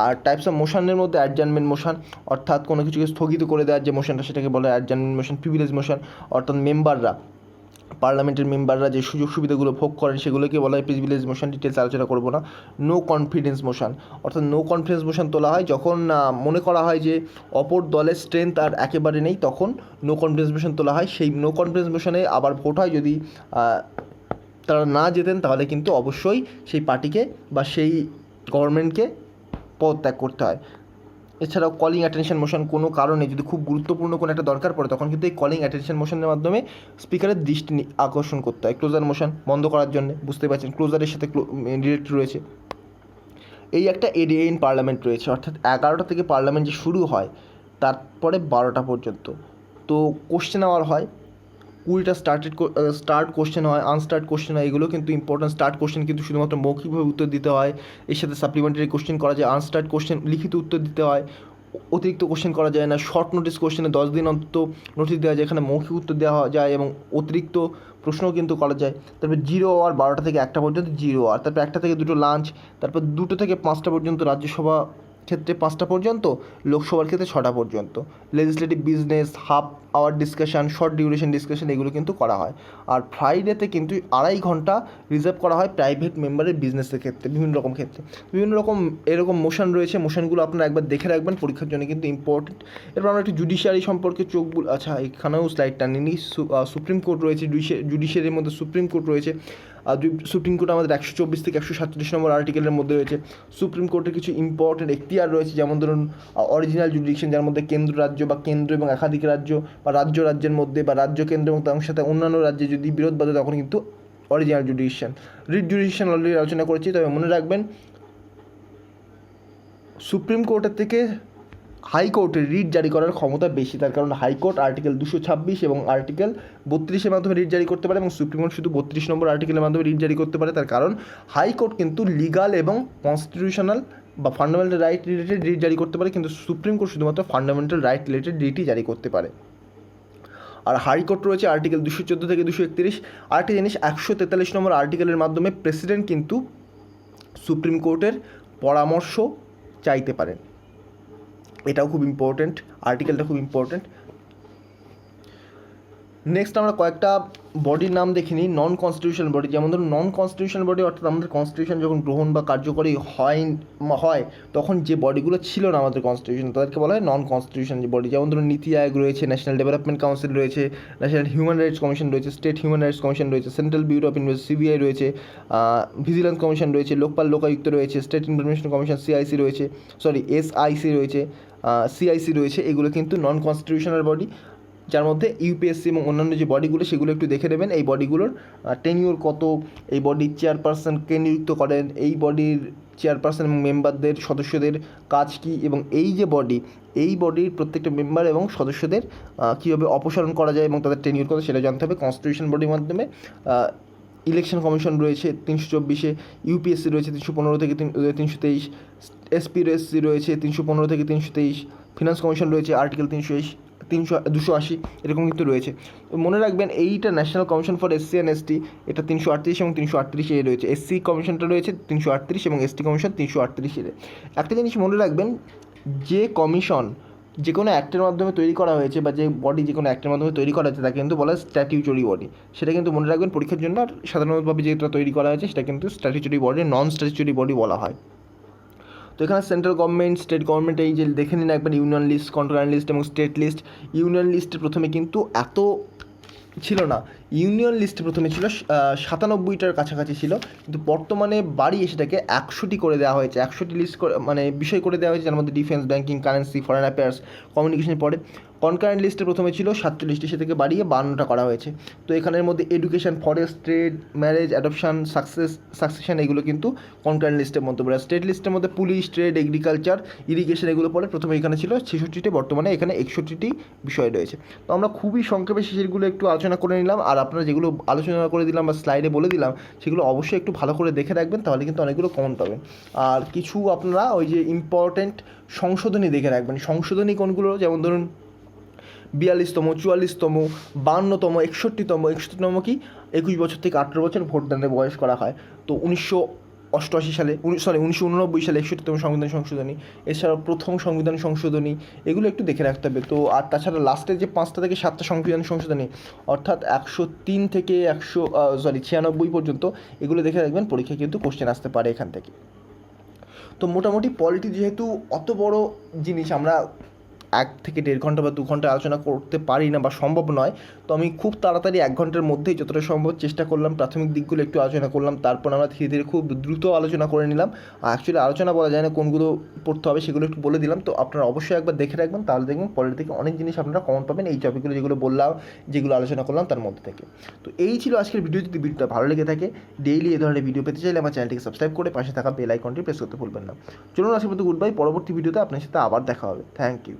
S1: আর টাইপস অফ মোশনের মধ্যে অ্যাডজার্নমেন্ট মোশন, অর্থাৎ কোনো কিছুকে স্থগিত করে দেওয়ার যে মোশনটা সেটাকে বলে অ্যাডজার্নমেন্ট মোশন। প্রিভিলেজ মোশন, অর্থাৎ পার্লামেন্টের মেম্বাররা যে সুযোগ সুবিধাগুলো ভোগ করেন সেগুলোকে বলা হয় প্রিভিলেজ মোশন। ডিটেলস আলোচনা করবো না। নো কনফিডেন্স মোশন, অর্থাৎ নো কনফিডেন্স মোশন তোলা হয় যখন মনে করা হয় যে অপর দলের স্ট্রেংথ আর একেবারে নেই, তখন নো কনফিডেন্স মোশন তোলা হয়। সেই নো কনফিডেন্স মোশনে আবার ভোট হয়, যদি তারা না জেতেন তাহলে কিন্তু অবশ্যই সেই পার্টিকে বা সেই গভর্নমেন্টকে পদত্যাগ করতে হয়। এছাড়াও কলিং অ্যাটেনশন মোশন, কোনো কারণে যদি খুব গুরুত্বপূর্ণ কোনো একটা দরকার পড়ে তখন কিন্তু এই কলিং অ্যাটেনশন মোশনের মাধ্যমে স্পিকারের দৃষ্টি আকর্ষণ করতে হয়। ক্লোজার মোশন বন্ধ করার জন্য, বুঝতে পারছেন ক্লোজারের সাথে ডিরেক্ট রয়েছে। এই একটা এরিয়া ইন পার্লামেন্ট রয়েছে, অর্থাৎ 11টা থেকে পার্লামেন্ট যে শুরু হয় তারপরে 12টা পর্যন্ত। তো কোশ্চেন আওয়ার হয়, 20টা স্টার্ট কোশ্চেন হয়, আনস্টার্ট কোশ্চেন হয়। এগুলো কিন্তু ইম্পর্টেন্ট। স্টার্ট কোশ্চেন কিন্তু শুধুমাত্র মৌখিকভাবে উত্তর দিতে হয়, এর সাথে সাপ্লিমেন্টারি কোশ্চেন করা যায়। আনস্টার্ট কোশ্চেন লিখিত উত্তর দিতে হয়, অতিরিক্ত কোশ্চেন করা যায় না। শর্ট নোটিস কোশ্চেনে 10 দিন অন্তত নোটিস দেওয়া যায়, এখানে মৌখিক উত্তর দেওয়া যায় এবং অতিরিক্ত প্রশ্নও কিন্তু করা যায়। তারপর 0 আওয়ার 12টা থেকে 1টা পর্যন্ত 0 আওয়ার, তারপর 1টা থেকে 2টো লাঞ্চ, তারপর 2টো থেকে 5টা পর্যন্ত রাজ্যসভা ক্ষেত্রে 5টা পর্যন্ত, লোকসভার ক্ষেত্রে 6টা পর্যন্ত। Legislative business, half hour discussion, short duration discussion এগুলো কিন্তু করা হয়। আর ফ্রাইডেতে কিন্তু 2.5 ঘন্টা রিজার্ভ করা হয় প্রাইভেট মেম্বারের বিজনেসের ক্ষেত্রে, বিভিন্ন রকম ক্ষেত্রে। বিভিন্ন রকম এরকম মোশন রয়েছে, মোশনগুলো আপনারা একবার দেখে রাখবেন, পরীক্ষার জন্য কিন্তু ইম্পর্টেন্ট। এরপর আমরা একটু জুডিশিয়ারি সম্পর্কে আচ্ছা এখানেও স্লাইড টানিনি। সুপ্রিম কোর্ট রয়েছে, জুডিশিয়ারির মধ্যে সুপ্রিম কোর্ট রয়েছে। আর সুপ্রিম কোর্ট আমাদের 124 থেকে 147 নম্বর আর্টিকেলের মধ্যে রয়েছে। সুপ্রিম কোর্টের কিছু ইম্পর্টেন্ট এখতিয়ার রয়েছে, যেমন ধরুন অরিজিনাল জুডিকশন, যার মধ্যে কেন্দ্র রাজ্য বা কেন্দ্র এবং একাধিক রাজ্য বা রাজ্যের মধ্যে বা রাজ্য কেন্দ্র এবং তার সাথে অন্যান্য রাজ্যে যদি বিরোধ বাধে তখন কিন্তু original jurisdiction. Writ jurisdiction already আলোচনা করেছি, তবে মনে রাখবেন সুপ্রিম কোর্টের থেকে হাইকোর্টের রিট জারি করার ক্ষমতা বেশি। তার কারণ হাইকোর্ট আর্টিকেল 226 এবং আর্টিকেল 32-এর মাধ্যমে রিট জারি করতে পারে এবং সুপ্রিম কোর্ট শুধু 32 নম্বর আর্টিকেলের মাধ্যমে রিট জারি করতে পারে। তার কারণ হাইকোর্ট কিন্তু লিগাল এবং কনস্টিটিউশনাল বা ফান্ডামেন্টাল রাইট রিলেটেড রিট জারি করতে পারে, কিন্তু সুপ্রিম কোর্ট শুধুমাত্র ফান্ডামেন্টাল রাইট রিলেটেড রিটই জারি করতে পারে। আর হাইকোর্ট রয়েছে আর্টিকেল 214 থেকে 231। আরেকটি জিনিস, 143 নম্বর আর্টিকেলের মাধ্যমে প্রেসিডেন্ট কিন্তু সুপ্রিম কোর্টের পরামর্শ চাইতে পারেন। এটাও খুব ইম্পর্টেন্ট, আর্টিকেলটা খুব ইম্পর্টেন্ট। নেক্সট আমরা কয়েকটা বডির নাম দেখে নিই, নন কনস্টিটিউশনাল বডি। যেমন ধরুন নন কনস্টিটিউশনাল বডি, অর্থাৎ আমাদের কনস্টিটিউশন যখন গ্রহণ বা কার্যকরী হয় তখন যে বডিগুলো ছিল না আমাদের কনস্টিটিউশন তাদেরকে বলা হয় নন কনস্টিটিউশনাল বডি। যেমন ধরুন নীতি আয়োগ রয়েছে, ন্যাশনাল ডেভেলপমেন্ট কাউন্সিল রয়েছে, ন্যাশনাল হিউম্যান রাইটস কমিশন রয়েছে, স্টেট হিউম্যান রাইটস কমিশন রয়েছে, central bureau of investigation CBI রয়েছে, ভিজিলেন্স কমিশন রয়েছে, লোকপাল লোকায়ুক্ত রয়েছে, স্টেট ইনফরমেশন কমিশন এসআইসি রয়েছে, সিআইসি রয়েছে। এগুলো কিন্তু নন কনস্টিটিউশনাল বডি, যার মধ্যে ইউপিএসসি এবং অন্যান্য যে বডিগুলো সেগুলো একটু দেখে নেবেন। এই বডিগুলোর টেনিউর কত, এই বডির চেয়ারপারসনকে নিযুক্ত করেন, এই বডির চেয়ারপারসন এবং মেম্বারদের সদস্যদের কাজ কী, এবং এই যে বডি এই বডির প্রত্যেকটা মেম্বার এবং সদস্যদের কীভাবে অপসারণ করা যায় এবং তাদের টেনিউর কত সেটা জানতে হবে কনস্টিটিউশন বডির মাধ্যমে। ইলেকশন কমিশন রয়েছে 324-এ, ইউপিএসসি রয়েছে 315 থেকে 323, এসপিএসসি রয়েছে 315 থেকে 323, ফিনান্স কমিশন রয়েছে আর্টিকেল 323, 280 এরকম কিন্তু রয়েছে। তো মনে রাখবেন এইটা national commission for SC and ST, এটা 338 এবং 338 এ রয়েছে। এসসি কমিশনটা রয়েছে 338 এবং এসটি কমিশন 338 এ। একটা জিনিস মনে রাখবেন, যে কমিশন যে কোনো অ্যাক্টের মাধ্যমে তৈরি করা হয়েছে বা যে বডি যে কোনো অ্যাক্টের মাধ্যমে তৈরি করা হয়েছে তাকে কিন্তু বলা হয় স্ট্যাটিউটরি বডি। সেটা কিন্তু মনে রাখবেন পরীক্ষার জন্য। আর সাধারণতভাবে যেটা তৈরি করা হয়েছে সেটা কিন্তু স্ট্যাটিউটরি বডি, নন স্ট্যাটিউটরি বডি বলা হয়। তো এখানে সেন্ট্রাল গভর্নমেন্ট, স্টেট গভর্নমেন্ট, এই যে দেখে নিন একবার ইউনিয়ন লিস্ট, কন্ট্রোলার লিস্ট এবং স্টেট লিস্ট। ইউনিয়ন লিস্টে প্রথমে কিন্তু এত ছিল না, ইউনিয়ন লিস্টে প্রথমে ছিল 97টার কাছাকাছি ছিল, কিন্তু বর্তমানে বাড়িয়ে সেটাকে 100টি করে দেওয়া হয়েছে। 100টি লিস্ট করে মানে বিষয় করে দেওয়া হয়েছে, যার মধ্যে defence, banking, currency, foreign affairs, communication পড়ে। কনকারেন্ট লিস্টে প্রথমে ছিল 47টি, সে থেকে বাড়িয়ে 52টা করা হয়েছে। তো এখানের মধ্যে education, forest, trade, marriage, adoption, succession এগুলো কিন্তু কনকারেন্ট লিস্টের মধ্যে পড়ে। স্টেট লিস্টের মধ্যে পুলিশ, ট্রেড, এগ্রিকালচার, ইরিগেশন এগুলো পড়ে। প্রথমে এখানে ছিল 66টি, বর্তমানে এখানে 61টি বিষয় রয়েছে। তো আমরা খুবই সংক্ষেপে সেগুলো একটু আলোচনা করে নিলাম। আর আপনারা যেগুলো আলোচনা করে দিলাম বা স্লাইডে বলে দিলাম সেগুলো অবশ্যই একটু ভালো করে দেখে রাখবেন, তাহলে কিন্তু অনেকগুলো কমন পাবেন। আর কিছু আপনারা ওই যে ইম্পর্টেন্ট সংশোধনী দেখে রাখবেন। সংশোধনী কোনগুলো, যেমন ধরুন 42তম, 44তম, 52তম, 61তম কি 21 বছর থেকে 18 বছর ভোটদানের বয়স করা হয়। তো 1988 সালে 1989 সালে 61তম সংবিধান সংশোধনী, এছাড়াও প্রথম সংবিধান সংশোধনী, এগুলো একটু দেখে রাখতে হবে। তো আর তাছাড়া লাস্টের যে 5টা থেকে 7টা সংবিধান সংশোধনী, অর্থাৎ 103 থেকে 96 পর্যন্ত, এগুলো দেখে রাখবেন, পরীক্ষায় কিন্তু কোশ্চেন আসতে পারে এখান থেকে। তো মোটামুটি পলিটি যেহেতু অত বড় জিনিস, আমরা 1 থেকে 1.5 ঘন্টা বা 2 ঘন্টা আলোচনা করতে পারি না বা সম্ভব নয়, তো আমি খুব তাড়াতাড়ি 1 ঘন্টার মধ্যেই যতটা সম্ভব চেষ্টা করলাম, প্রাথমিক দিকগুলো একটু আলোচনা করলাম, তারপর আমরা ধীরে ধীরে খুব দ্রুত আলোচনা করে নিলাম। অ্যাকচুয়ালি আলোচনা বলা যায় না, কোনগুলো পড়তে হবে সেগুলো একটু বলে দিলাম। তো আপনারা অবশ্যই একবার দেখে রাখবেন, তাহলে দেখবেন পরের থেকে অনেক জিনিস আপনারা কমন পাবেন এই টপিকগুলো যেগুলো বললাম, যেগুলো আলোচনা করলাম তার মধ্যে থেকে। তো এই ছিল আজকের ভিডিও। যদি ভিডিওটা ভালো লেগে থাকে, ডেইলি এই ধরনের ভিডিও পেতে চাইলে আমার চ্যানেলটিকে সাবস্ক্রাইব করে পাশে থাকা বেল আইকনটি প্রেস করতে ভুলবেন না। চলুন আজকের মতো গুড বাই, পরবর্তী ভিডিওতে আপনার সাথে আবার দেখা হবে। Thank you.